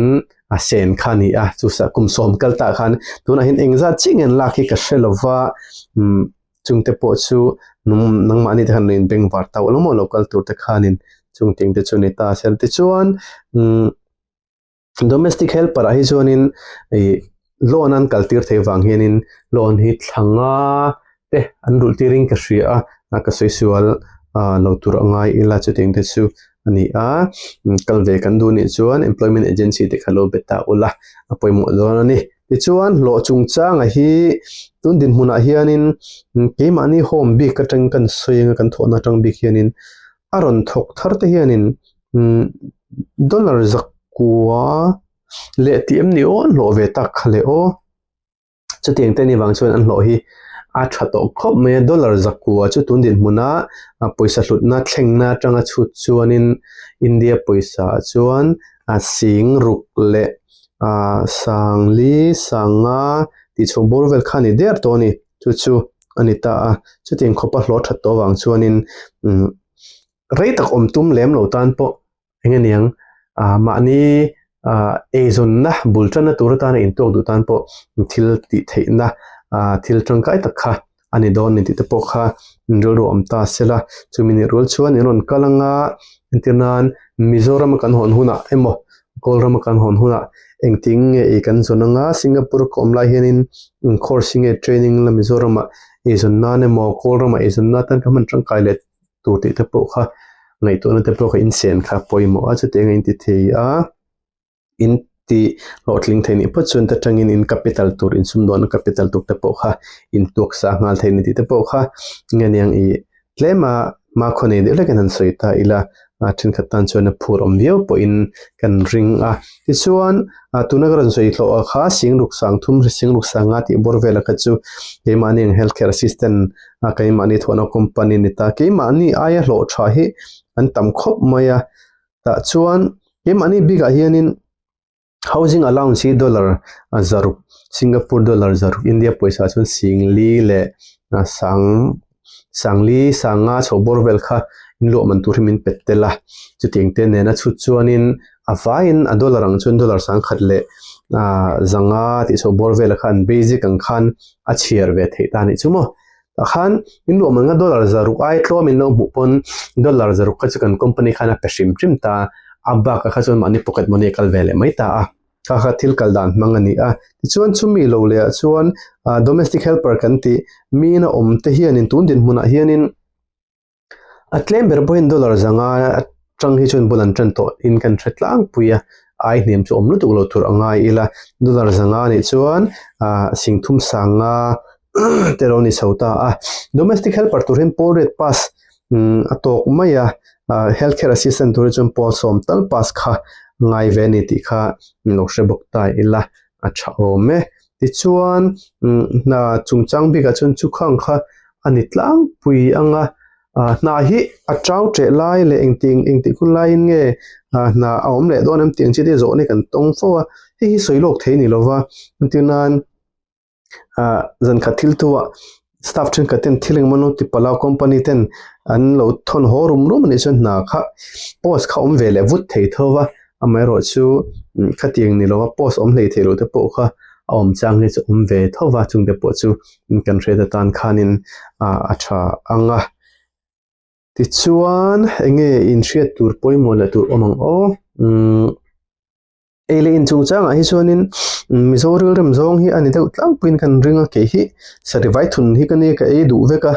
sen khani chu sa kum som kalta khan tuna hin engza chingen la ki ka shelova chungte po chu nang mani te han in beng warta ulamo local tour te khanin chungting te chuni ta sel te chuan domestic helper hi chuanin loan an kaltir thei wang hianin loan hi thlanga te an rul tiring ka hria ka soi sual lo tur angai ila chuting te chu ani kalve kan du ni chuan employment agency te khalo beta ula apoimo don ani ti chuan lo chungchang hi tundin huna hianin ke mani home bi ka tang kan soinga kan thona tang bi hianin aron thok thar te hianin dollar zakwa le tm ni on lo ve tak khale o chutiang te ni wang chuan an lo hi a thato khop me dollar zakwa chu tundin huna poisa hlutna thlengna tanga chut chuanin India poisa chuan sing ruk le sangli sanga ti chombor vel khani der toni chu anita chuting khopa hlo that to wang chuanin rei tak omtum lem lo tan po engeniang mani ezon na bultana turata na intok du tan po thil ti theina thil tangkai takha ani don ni te po kha nro omta sela chumini rol chuan iron kalanga intinan Mizoram kan hon huna emo kolram kan hon huna engting e kan zonanga Singapore komla hianin coursing e training la Mizoram e zonna ne mo kolram e zonna tan kaman tangkai le tu te po kha ngai to na te po kha in sen kha poimo a chute ngai ti thei in ti lotling theini po chun ta tangin in capital tour in sumdon capital tuk te po kha in tuk sa ngal theini ti te po kha nganiang i tlema ma khone de la kan soita ila thin khatan chona phur om view po in kan ring ti chuan tunagaran soi thlo kha singruk sang thum singruk sanga ti borvela ka chu ke mani healthcare assistant kai mani thona company ni ta ke mani aya hlo tha hi an tam khop maya ta chuan ke mani biga hianin housing allowance dollar zaruk Singapore dollar zaruk India poisa chun singli le sangli sanga chobor vel kha inlo man turhimin pettela chuting te nena chu chuanin avain $1 ang chun dollar sang khat le zanga ti so borvel khan basic ang khan a chiar ve thei ta ni chumo khan in lo manga dollar zaru ai tlo min lo mu pon dollar zaru ka chukan company khana peshim trim ta abba ka khachon mani pocket money kal vele mai ta kha thil kal dan mangani ti chuan chumi lo le chuan domestic helper kan ti mi na om te hianin tun din huna hianin atlem berboin dollar zanga tang hi chun bulan tran to in kan tretlang puya ai hnem chu omlu tu lo tur angai ila dollar zanga ni chuan singthum sanga teroni sauta domestic helper turin poret pass atok maya healthcare assistant tourism posom tal pass kha ngai vanity kha lokse boktai ila acha ome ti chuan na chungchang bi ka chun chukhang kha anitlang pui anga na hi atrau tre lai le engting kun lai nge na aom le donam tiang chi de zo ne kan tong fo hi soilok thei ni lova tinan zan khathil tuwa staff chen katen thiling manu ti palaw company ten an lo thon horum rum ni chen na kha post kha om vele vut thei thowa amai ro chu khatiang ni lova post om lei thei ro te po kha om chang ni chu om ve thowa chung de po chu kan reda tan khanin acha anga ti chuan enge in hriat tur poimo la tur omang ele in chungchang hi chuanin mizoril rem zong hi ani deuh tlang puin kan ringa ke hi sarivai thun hi kani ka e du veka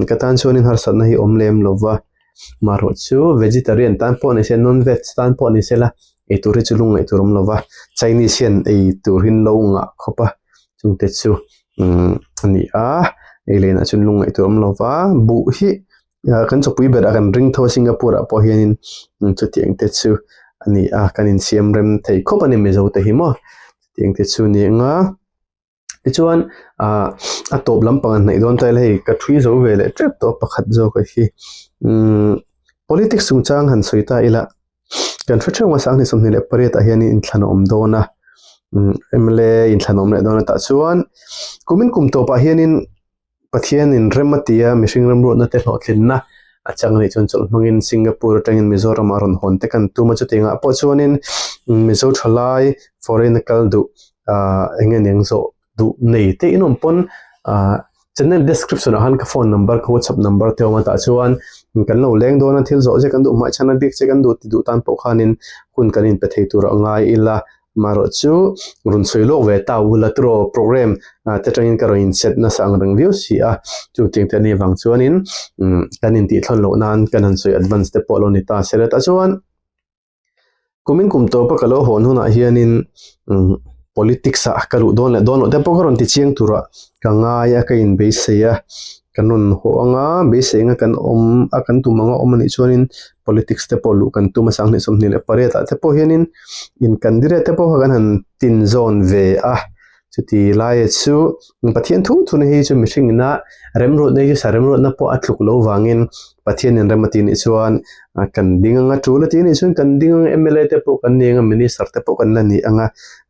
katan chuanin har satna hi omlem lova maro chu vegetarian tan po ni se non veg tan po ni sela e turi chulung e turum lova chinese hian e turin lo nga khopa chungte chu ani ele na chunlung e turum lova bu hi kan chopui ber kan ring tho singapore po hianin chutiang te chu ani kanin siam rem thei khop ani mezo te hi mo tiang te chu ni nga ti chuan top lampang nei don tai le ka thui zo vele trap to pakhat zo ka hi politics sungchang han soita ila kan thachang wasang ni somni le pare ta hian in thlan om dona mle in thlan om le dona ta chuan kumin kum to pa hianin pathian in rematia mishing ramro na te hotlinna achang ni chon chol mangin singapore tangin mizoram aron honte kan tuma chutinga po chuanin mizo thalai foreign kal du engen engzo du nei te inom pon channel description han ka phone number ka whatsapp number te ma ta chuan kan lo leng dona thil zo je kan du mai channel big che kan du ti du tan po khanin kun kanin pe thei tur angai ila maro chu run soilo ve ta ulatro program te tangin karoin set na sang rang view si chu ting te ni wang chuanin kanin ti thon lo nan kanan soi advance te polo ni ta sera ta chuan kumin kum to pa kalo hon huna hianin politics kalu don te po karon ti chiang tura kanga ya kain base ya kanun ho anga base nga kan akan tumanga omani chuanin politics te po lu kan tuma sang ni somni le pare ta te po hianin in candidate te po hagan han tin zone ve chuti lai chu pathian thu thun hi chu mishing na remro nei ju saremro na po atluk lo wangin pathian in remati ni chuan kan dinga tula ti ni chuan kan ding MLA te po kan ninga minister te po kan ni anga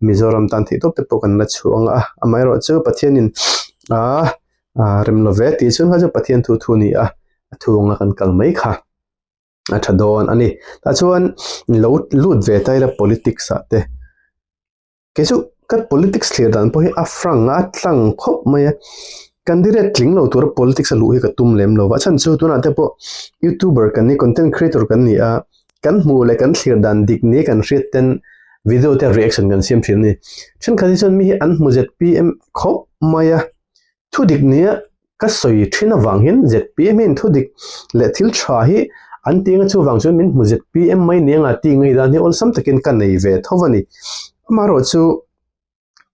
mizoram tan thi top te po kan la chu anga amai ro chu pathian in remlo ve ti chuan ha chu pathian thu ni thunga kan kal mai kha athadon ani ta chuan lut ve tai la politics te kesu kat politics clear dan po hi afrang atlang khop maya candidate ling lo tur politics lu hi ka tum lem lo wa chan chu tuna te po youtuber kan ni content creator kan ni kan mu le kan clear dan dik ni kan ret ten video te reaction kan sim thil ni chen khani chon mi an mu zpm khop maya thu dik ni ka soi thina wang hin zpm in thu dik le thil tha hi an tinga chu wang chon min mu zpm mai ne nga ti ngai dan ni ol sam takin kan nei ve thowani maro chu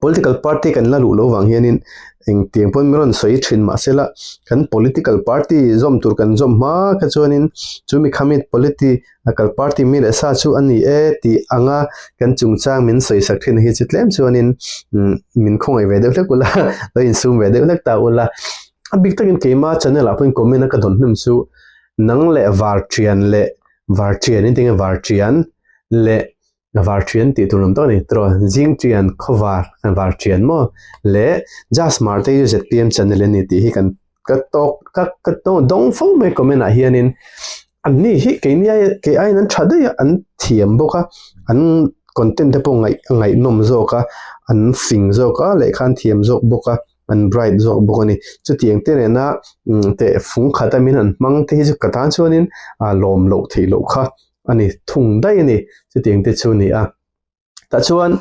political party kan la lu lo wang hianin eng tiang pon miron soi thin ma sela kan political party zom tur kan zom ma ka chuanin chumi khamit political party mi le sa chu ani ti anga kan chungchang min soi sak thin hi chitlem chuanin min khongai ve de kula lo in sum ve de lek ta ula big takin keima channel apun comment ka don hnum chu nang le vartrian ni tinga vartrian le vartrian ti turum to ni tro jingtrian khovar vartrian mo le just marte zpm channel ni ti hi kan ka to dong fo me comment a hianin อันนี้ฮิke ai nan thada ya an thiam boka an content te po ngai nom zo ka an fing zo ka le khan thiam zo boka an bright zo boka ni chu tiang te na te phung khata min an mang te ju katan chuanin lom lo thei lo kha ani thung dai ni chu tiang te chu ni a ta chuan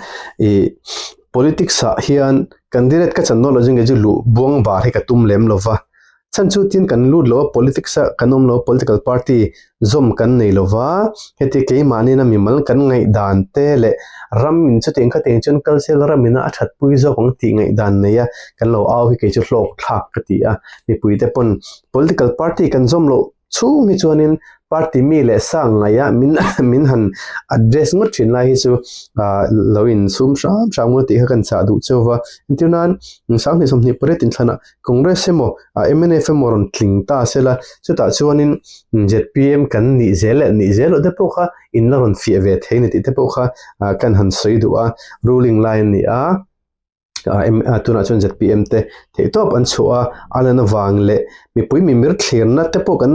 politics a hian candidate ka channo lo jing ju lu buang bar he ka tum lem lova chan chu tin kan lu lo politics a kanom lo political party zom kan nei lova heti ke mani na mimal kan ngai dan te le ram min chu teng kha teng chun kalsel ramina a that pui zo kong ti ngai dan ne ya kan lo au hi ke chu hlok thak ka ti a ni pui te pon political party kan zom lo chu ngi chuanin party mi le sang ya min han address ngot thin lai hi chu loin sum sham ngo ti kan cha du chowa intunan sang ni som ni pare tin thana congress emo MNF moron tlingta sela chuta chuanin ZPM kan ni zelo de pokha in la ron fi ve thein ti te pokha kan han soi du a ruling line ni a tuna chon ZPM te top an chua alana wang le mi pui mi mir thlerna te pokan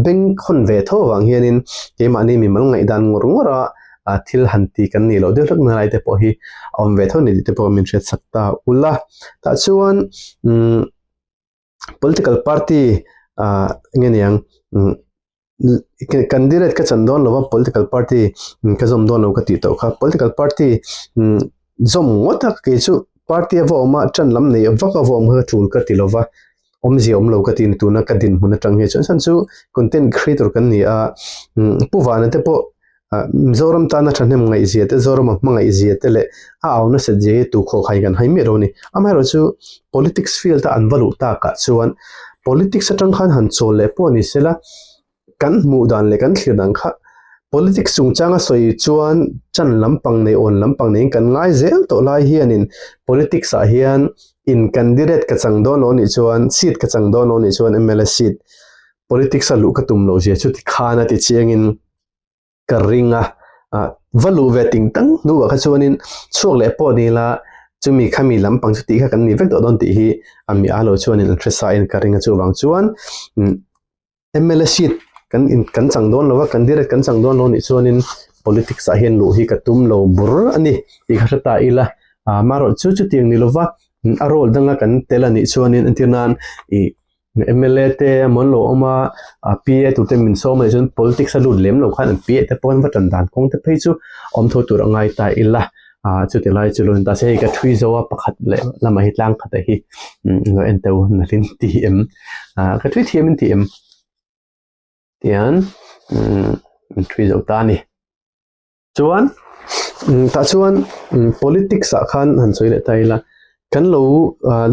beng khon ve tho wang hianin ke mani mi mal ngai dan ngora thil hanti kan ni lo de lak na lai te po hi om ve tho ni te po min thret sakta ulla ta chuan political party ngeniang candidate ka chandon lo political party ka zom don lo ka ti to kha political party zom ngota ke chu party avo ma chan lam nei vaka vo ma thul ka tilova om lo ka tin tu na ka din huna tang he chan chu content creator kan ni a puwana te po zoram ta na thanem ngai zia te zoram ma ngai zia te le auna se je tu kho khai gan hai me ro ni amai ro chu politics field ta anvalu ta ka chuan politics atang khan han chol le po ni sela kan mu dan le kan thlir dang kha politics chung changa soi chuan chan lampang nei on lampang nei kan ngai zel to lai hianin politics a hian in candidate ka changdon on ni chuan seat ka changdon on ni chuan MLA seat politics a lu ka tum lo je chu ti khana ti chiangin ka ringa valu vetting tang nu ka chuanin chuak le po ni la chumi khami lampang chu ti kha kan ni vek do don ti hi ami alo chuanin interesa in ka ringa chu wang chuan MLA seat kan changdon lo candidate kan changdon lo ni chuanin politics a hian lu hi ka tum lo bur ani ti kha ta ila maro chu tiang ni lova a role danga kan tela ni chuanin antinan MLA te mon lo oma PA tu te min so ma chun politics a lu lem lo khan PA te pon va tan dan kong te phei chu om tho tur angai ta ila chu te lai chulun ta se ka thui zo pakhat le lama hi tlang khata hi no ento na lin TM ka thui TM TM tian thui zo ta ni chuan ta chuan politics a khan han choi le taila kan lo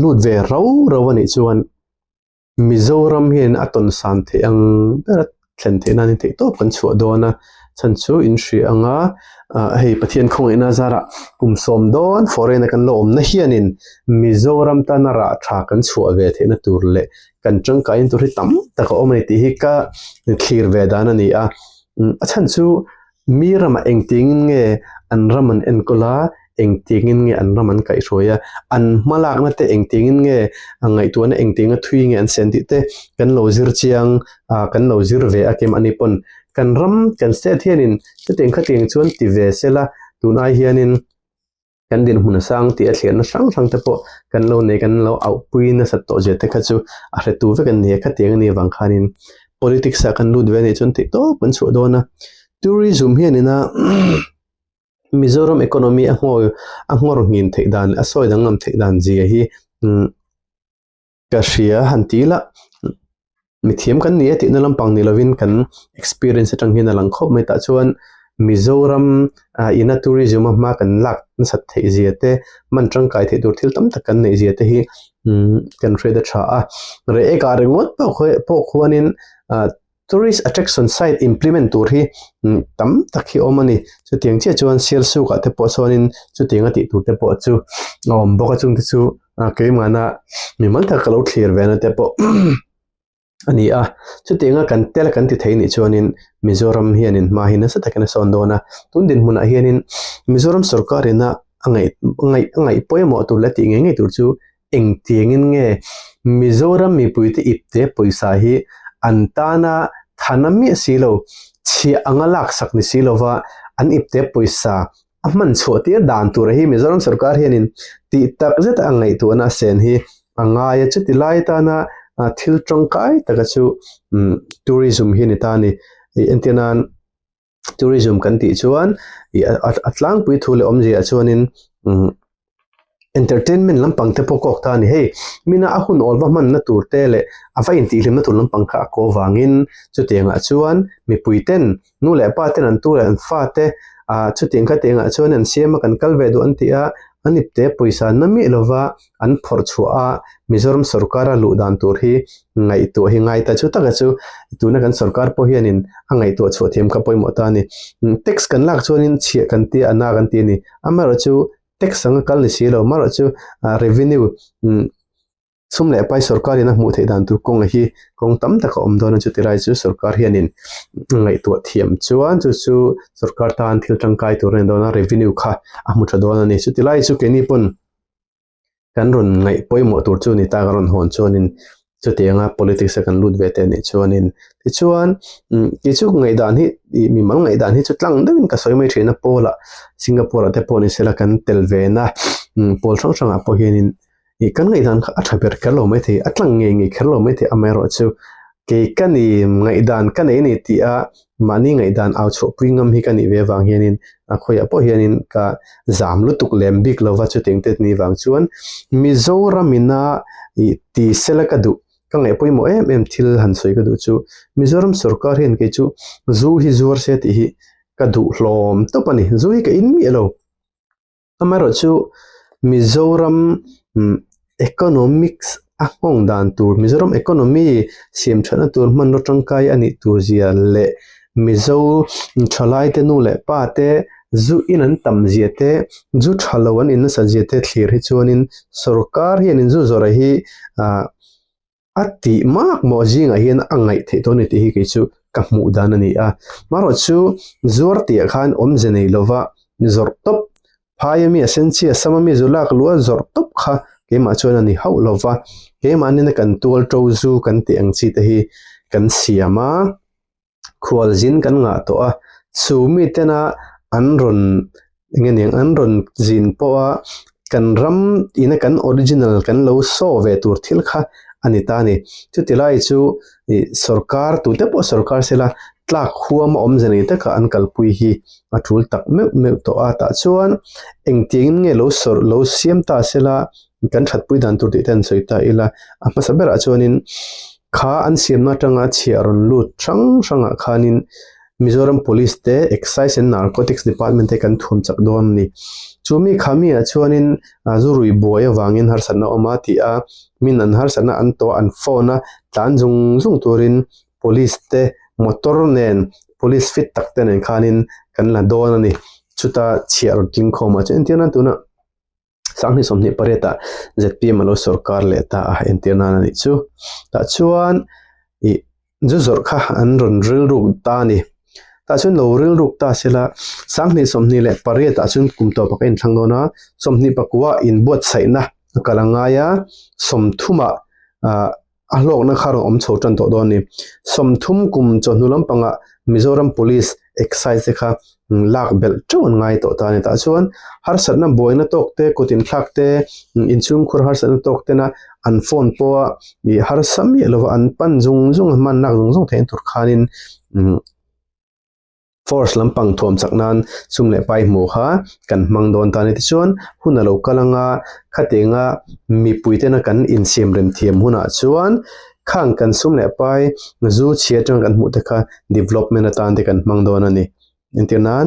lut ve ro ani chuan Mizoram hian aton san the ang berat thlen the na ni te to kan chu dona chan chu in shri anga hei pathian khong ina zara kum som don foreign kan lo om na hianin Mizoram ta na ra tha kan chu ve the na tur le kan chang ka in tur hi tam ta ka omai ti hi ka clear ve dan ani a chan chu mirama engting nge an raman enkola engtingin nge an raman kai roya an malak na te engtingin nge angai tu na engtinga thui nge an senti te kan lo zir chiang kan lo zir ve akem ani pon kan ram kan set hianin te teng khating chuan ti ve sela tunai hianin kan din huna sang ti a thlen na sang te po kan lo ne kan lo au puina sat to je te kha chu a hre tu ve kan ne khating ni wang khanin politics a kan lut ve ni chun ti to pan chu dona tourism hianina Mizoram economy angor ngin theidan asoi dangam theidan ji hi kashia hantila mithiam kan ni ati na lampang ni lovin kan experience atang hin alang khop mai ta chuan Mizoram ina tourism ma kan lak sat thei ziate man tang kai thei dur thil tam takan nei ziate hi kan trade tha a re ek arengot po khwanin tourist attraction site implement tur hi tam takhi omani chu tiang che chuan sel su ka te po sonin chu tinga ti tu te po chu om boka chung te chu ke mana mi mal ta kalo clear ve na te po ani a chu tinga kan tel kan ti theini chuanin Mizoram hianin ma hina sa takena sondona tundin huna hianin Mizoram sarkarina angai poemo tu lati nge tur chu engtiangin nge Mizoram mi puite ipte poisa hi antana thanami silo chi angalak sakni silo wa an ipte poisa aman chotir dan tur hi Mizoram sarkar hianin ti tak zet angai tu na sen hi angaya chutilai ta na thil tongkai takachu tourism hi ni ta ni entianan tourism kan ti chuan atlang pui thule omje achuanin entertainment lampang te pokok ta ni hey mina ahun olwa man na turte le afa in ti lim na tur lampang kha ko wangin chutenga chuan mi puiten nu le pa ten an tu le an fa te chuteng kha tenga chuan an siam kan kalve du an tia anipte poisa nami lova an phorchua Mizoram sarkara lu dan tur hi ngai to hi ngai ta chu taka chu tuna kan sarkar po hianin angai to chothem ka poimo ta ni tax kan lak chuanin chhe kan ti ana kan ti ni amaro chu tax sang kal ni silo maro chu revenue sumle pai sarkari na mu thei dan tur kong hi kong tam taka omdona chu tirai chu sarkar hianin ngai to thiam chuan chu sarkar tan thil tangkai tur ren dona revenue kha amu thadona ni chu tilai chu keni pon kan ron ngai poimo tur chu ni ta ron hon chuanin chu tenga politics kan lut vete ni chuanin ti chuan ki chu ngai dan hi mi mang ngai dan hi chu tlang dawin ka soimai thina pola Singapore te poni sela kan telvena pol sang sang apo hianin i kan ngai dan kha athaber kalo mai the atlang nge khalo mai the amero chu ke kani ngai dan kan ei ni ti a mani ngai dan au chu puingam hi kani ve wang hianin akhoi apo hianin ka zam lutuk lembik lova chu tengte ni wang chuan Mizoram ina i ti selaka du ka ngai poimo em thil han soi ka du chu Mizoram sarkar hian ke chu zu hi zuar se ti hi ka du hlom to pani zu hi ka in mi alo amaro chu Mizoram economics ahong dan tur Mizoram economy siam thana tur man ro tangkai ani tur zia le Mizo thalai te nu le pa te zu inan tam zia te zu thalawan in sa zia te thlir hi chuanin sarkar hianin zu zora hi ati mak mo jinga hian angai the to ni ti hi ke chu ka mu dan ani maro chu zuar ti khan omje nei lova zor top phayami asenchi samami zulak lua zor top kha ke ma chuan ani hau lova ke manin kan tual to zu kan ti angchi te hi kan siama khwal jin kan nga to chumi tena anron ngeniang anron jin po kan ram ina kan original kan lo so ve tur thil kha ani ta ni chutilai chu sarkar tu te po sarkar sela tlak khuam omjani te ka an kalpui hi athul tak me to ata chuan engting nge lo siam ta sela kan thatpui dan tur ti ten soita ila ama sabera chuanin kha an siam na tanga chiaron lut sang khanin Mizoram police te excise and narcotics department te kan thum chak dom ni chumi khami chuanin zurui boya wangin har sanna omati min an har sanna an to an phone tan jung turin police te motor nen police fit tak ten khanin kan la don ani chuta chiar ting khoma chen tiana tuna sangni somni pareta ZPM lo sarkar le ta entiana ni chu ta chuan I zuzor kha an ron ril ru ta ni ta chun lo ril ru ta sela sangni somni le pareta chun kumto pakin thangona somni pakwa in bot saina kalangaya somthuma alok na kharo om chotan to doni somthum kum chonulam panga Mizoram police excise kha lak bel chon ngai to ta ni ta chuan har satna boina tokte kutin thlakte inchung khur har satna tokte na an phone po mi har sami lo an pan jung man nak jung thein tur khanin force lampang thom chaknan sumle pai mu kha kan mangdon ta ni chuan hunalo kalanga khatenga mi puitena kan insiam rem thiam huna chuan khang kan sumle pai zu chiatang kan mu te kha development atan te kan mangdon ani intinan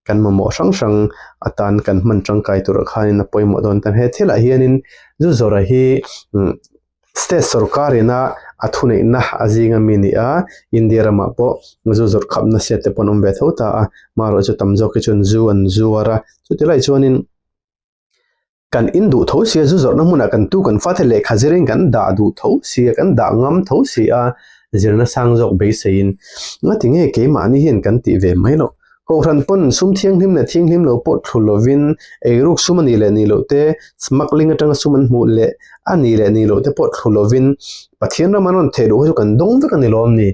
kan mamo sang atan kan man tangkai tur khanin na poimo don tan he thela hianin zu zora hi state sarkarina athune na azinga mini India rama po zu zor khamna sete ponom be thota maro chu tamjo ke chun zu an zuara chu tilai chuanin kan indu tho sia zu zor na muna kan tu kan fathe le khazirin kan da du tho sia kan da ngam tho sia zirna sangjok be sein ngatinge ke mani hian kan ti ve mailo ko ran pon sum thiang him lo pot thulovin eiruk sumani le ni lo te smuggling atang suman mu le ani le ni lo te pot thulovin pathian ramanon thelu ho kan dong ve kan lom ni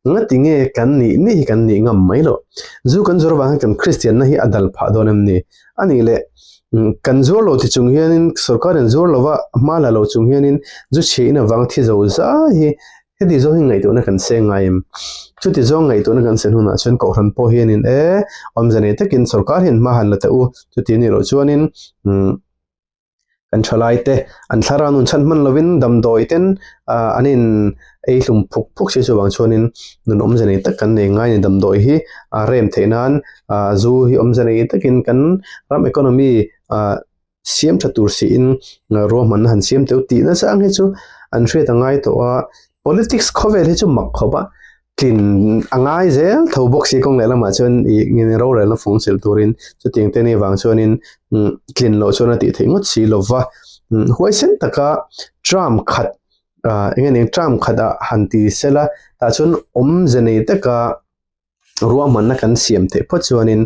ngatinge kan ni ngam mai lo zu kan zor wa kan Christian na hi adal pha donam ni ani le kan zor lo ti chung hianin sarkar en zor lova mala lo chung hianin zu cheina wang thi zo za hi hedi zo hi ngai to na kan se ngaim chuti zo ngai to na kan sen huna chen ko ran po hianin omjane takin sarkar hin ma han la ta u chuti ni ro chuanin kan chalai te an thlara nun chan man lovin dam doi ten anin ei hlum phuk se chuwang chuanin nun omjane tak kan ne ngai ni dam doi hi rem theinan zu hi omjane takin kan ram economy siam thatur si in ro man han siam teu ti na sang he chu an hre ta ngai to politics khovel he chu mak khoba kin angai zel tho box si kong lela ma chon i ngin ro rel na phone sel turin chu ting te ni wang chuanin kin lo chona ti thingot si lova huai sen taka tram khat engeni tram khada hanti sela ta chun omjane taka ruwa manna kan siam te pho chuanin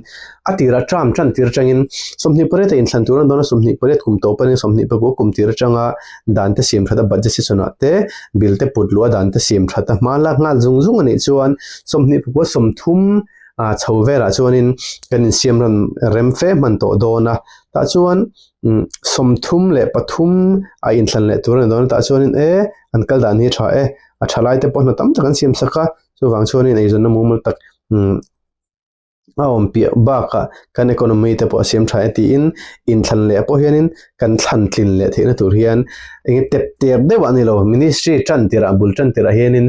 atira tram tran tir tangin somni pare te in thlan tur don somni pare kum to pani somni pa go kum tir tanga dan te siam thada budget si chuna te bil te putlua dan te siam thata mala ngal zung zung ani chuan somni pa go somthum chhovera chuanin kan siam ran rem fe man to dona ta chuan somthum le pathum a in thlan le tur don ta chuanin an kal dan hi tha a thalai te pon tam takan siam saka chu wang chuanin ei zon mumul tak pia baka kan economy te po siam tha ti in thlan le po hianin kan thlan tlin le theina tur hian eng tep ter de wani lo ministry tran tira bul tran tira hianin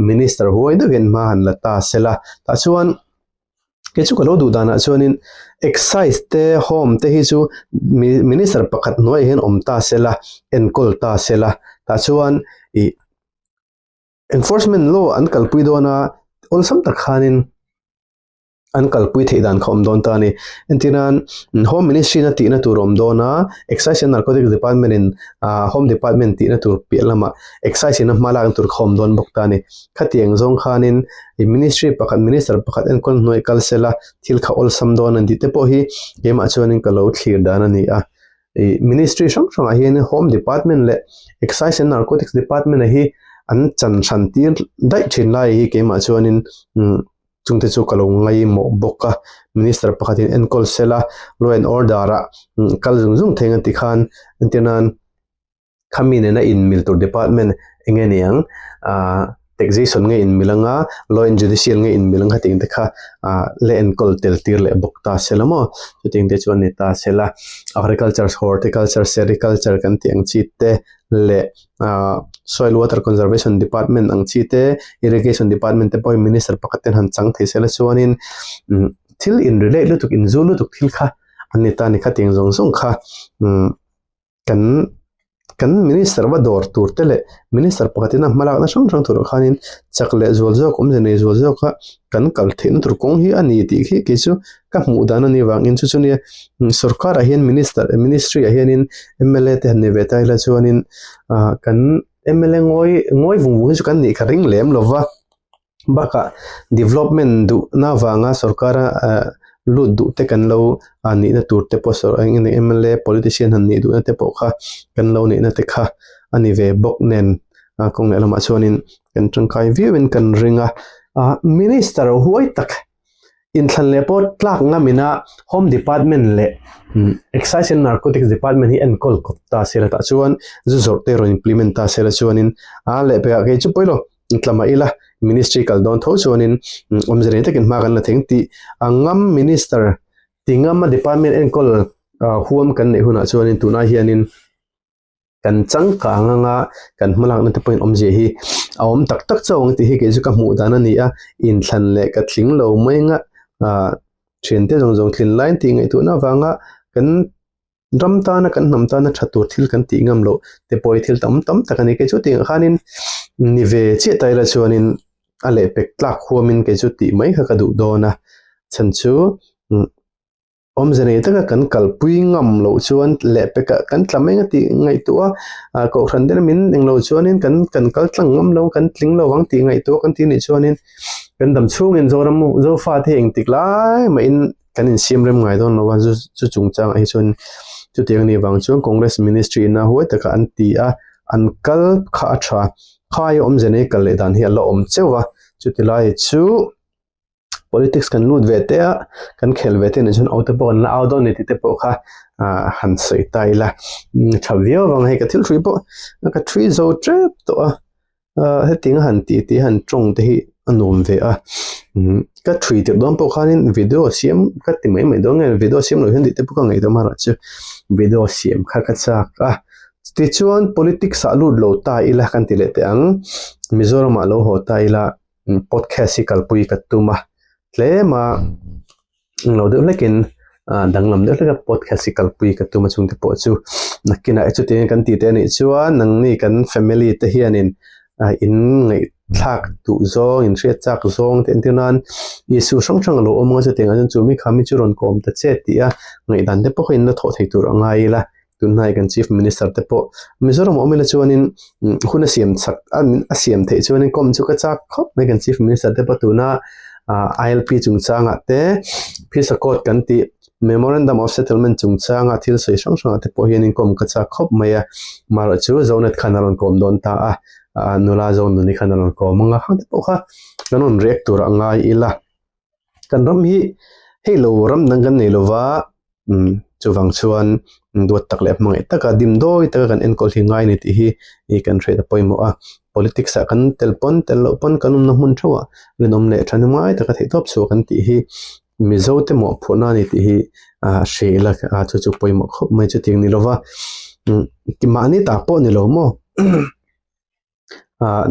minister huai do gen ma han la ta sela ta chuan ke chu ko lo du dana chuanin excise te home te hi chu minister pakhat noi hen om ta sela en kol ta sela ta chuan I enforcement law an kalpui dona ol sam tak khanin an kalpui theidan khom don ta ni entinan home ministry na ti na turom dona excise and narcotics department in home department ti na tur pelama excise na mala an tur khom don bokta ni khatiang zong khanin ministry pakhat minister pakhat en kon noi kalsela thil kha ol sam don an dite po hi ema chuanin kalo thlir dan ani ministry sang a hian home department le excise and narcotics department hi an chan shantir dai thin lai hi kema chuanin chungte chu kalong ngai mo boka minister pakhatin enkol sela law and order kal zung thenga ti khan antenan khamine na in miltur department engeniang taxation nge in milanga law and judicial nge in milanga ting te kha le enkol tel tir le bokta selamo chu ting te chuan ta sela agriculture horticulture sericulture kan tiang chi te le soil water conservation department ang chi te irrigation department te poi minister pakaten han chang thei sela chuanin thil in relate lu tuk in zulu tuk thil kha anita ni kha ting zong zong kha kan minister wa dor tur tele minister pakatina malak na sang tur khanin chakle zol zo kum jene zol zo kha kan kal thin tur kong hi ani ti khi ke chu ka mu dan ani wang in chu chu ni sarkar a hian ministry a hian in MLA te ne vetai la chuanin kan MLA ngoi vung chu kan ni kharing lem lova baka development du na wanga sarkara lu du te kan lo ani na tur te posor ang ni MLA politician han ni du na te po kha kan lo ni na te kha ani ve bok nen kong le lama chuanin kan tangkai view in kan ringa minister huai tak in thlan le po tlak nga mina home department le excise and narcotics department hi en kol kopta sela ta chuan zu zorte ro implement ta sela chuanin le pe ke chu poilo tlama ila ministry kal don tho chuanin omjane takin ma kan la thengti angam minister tingam department en kol huam kan nei huna chuanin tuna hianin kan chang ka nga kan hmalak na te point omje hi awm tak tak chawng ti hi ke ju ka mu dan ani a in thlan le ka thling lo mai nga chen te jong thin line ti ngai tu na wanga kan ramta na kan namta na thatur thil kan ti ngam lo te poi thil tam takani ke chu ti khanin ni ve che taila chuanin ale pek tlak khuamin ke chu ti mai kha ka du dona chan chu omjane taka kan kalpui ngam lo chuan le peka kan tlameng ti ngai tu ko khan den min englo chuanin kan kal tlang ngam lo kan tling lo wang ti ngai tu kan ti ni chuanin kan dam chung in zoram zo fa the eng tiklai ma in kan in sim rem ngai don lo wa chu chungchang ai chun chu tiang ni wang chuan congress ministry na huai taka an ti an kal kha tha khai omjane kal le dan hi lo om chewa chu tilai chu politics kan lut ve te kan khel ve te ne chun auto pon la out on ti te po kha han sei tai la thavio wang he ka thil thrui po ka three zo trap to he ting han ti han chong te hi anom ve ka three te dom po khanin video siam ka ti mai dong video siam lo hen ti te po ka ngai to mara chu video siam kha ka chak ti chuan politics a lut lo ta ila kan ti le te ang Mizoram a lo ho ta ila podcast kalpui ka tuma tlema lo de lekin danglam de leka podcast kalpui ka tuma chung te po chu nakina chu te kan ti te ni chuan nang ni kan family te hianin in ngai thak tu zong in ria chak zong ten tinan isu song lo omanga chu te ngan chu mi khami chu ron kom ta che ti a ngai dan de po in na tho thei tur angai la tunai kan chief minister te po Mizoram omela chuanin khuna siam chak a siam thei chuanin kom chu ka chak khop mai kan chief minister te po tuna ILP chungchanga te phisakot kan ti memorandum of settlement chungchanga thil sei sang te po hianin kom ka chak khop maya maro chu zonet khanaron kom don ta nula zone ni khanaron kom manga khang te po kha kanon rek tur angai ila kan ram hi hello ram nang kan nei lova chuwang chuan duat tak lep mangai taka dim doi taka kan enkol hi ngai ni ti hi I kan threida poimo politics a kan telpon telopon kanum na mun thawa lenom le thanumai taka thei top chu kan ti hi mizo te mo phona ni ti hi shela chu poimo khop mai chu ting ni lova ki mani ta po ni lo mo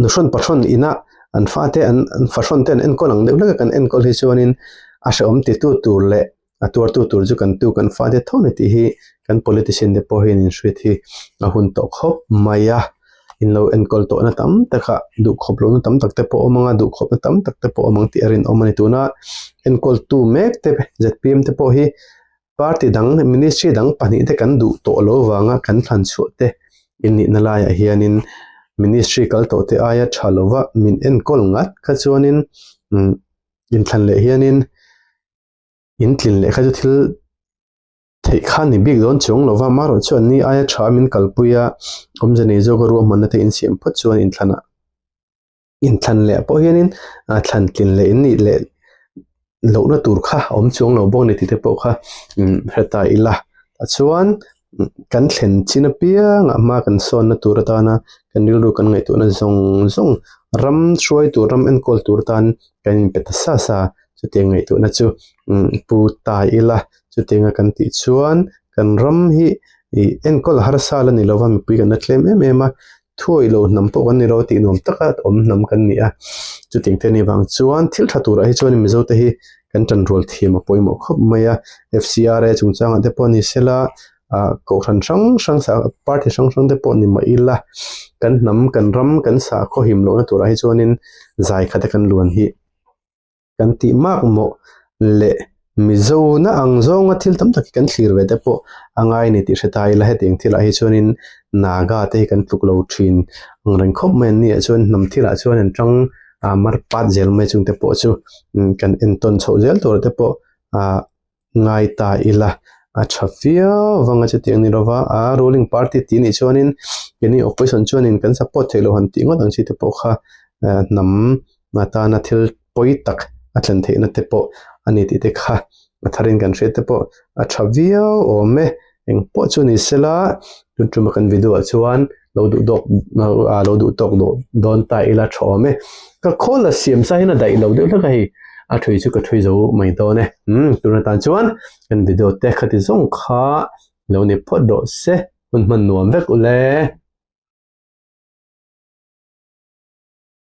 nushon pachon ina an fa te an fashon ten enkol ang de kan enkol hi chuanin asha om ti tu tur le atur tu tur ju kan tu kan fa de thone ti hi kan politician de po hin in shwet hi hun to khop maya in lo enkol to na tam takha du khop lo na tam tak te po omanga du khop na tam tak te po omang ti arin omani tuna enkol tu mek te zpm te po hi party dang ministry dang pani te kan du to lo wanga kan than chu te in ni nala ya hianin ministry kal to te aya thalowa min enkol ngat kha chuanin in than le hianin in tlin le kha thil thei khan ni big don chung lova maro chuan ni aya thamin kalpuya omjani jogoru manna te in siam phot chuan in thlan le po hianin thlan tlin le in ni le lo na tur kha om chung lo bong ni ti te po kha hreta ila chuan kan thlen china pia nga ma kan son na tur ta na kan rilru kan ngai tu na zong ram shroi tu ram en kol tur tan kan peta sa chu te ngai tu na chu pu ta ila chu tenga kan ti chuan kan ram hi en kol har sala ni lova mi pi kan tlem em thui lo nam po kan ni ro ti nom taka om nam kan ni chu ting te ni wang chuan thil thatura hi chuan mi zo te hi kan tan rol thima poimo khop maya FCR chungchang ate po ni sela ko ran sang sa party sang te po ni ma ila kan nam kan ram kan sa kho him lo na tura hi chuanin zai khata kan luan hi kan ti mak mo le mizo na ang zonga thil tam tak kan thlir ve te po angai ni ti hretai la heting thila hi chuanin naga te kan tluklo thin angren khop men ni chuan nam thila chuan en tang mar pat zel me chung te po chu kan enton chho zel tor te po ngai ta ila thafia wanga che tiang ni rova ruling party ti ni chuanin keni opposition chuanin kan support thelo han ti ngot ang chi te po kha nam mata na thil poi tak atlan the na te po ani ti te kha atharin kan hre te po thavia o me eng po chu ni sela tuntum kan video chuan lo du tok do don ta ila thome ka khola siam sai na dai lo de la kai a thui chu ka thui zo mai to ne tuna tan chuan kan video te khati zong kha lo ni phot do se hun man nuam vek ule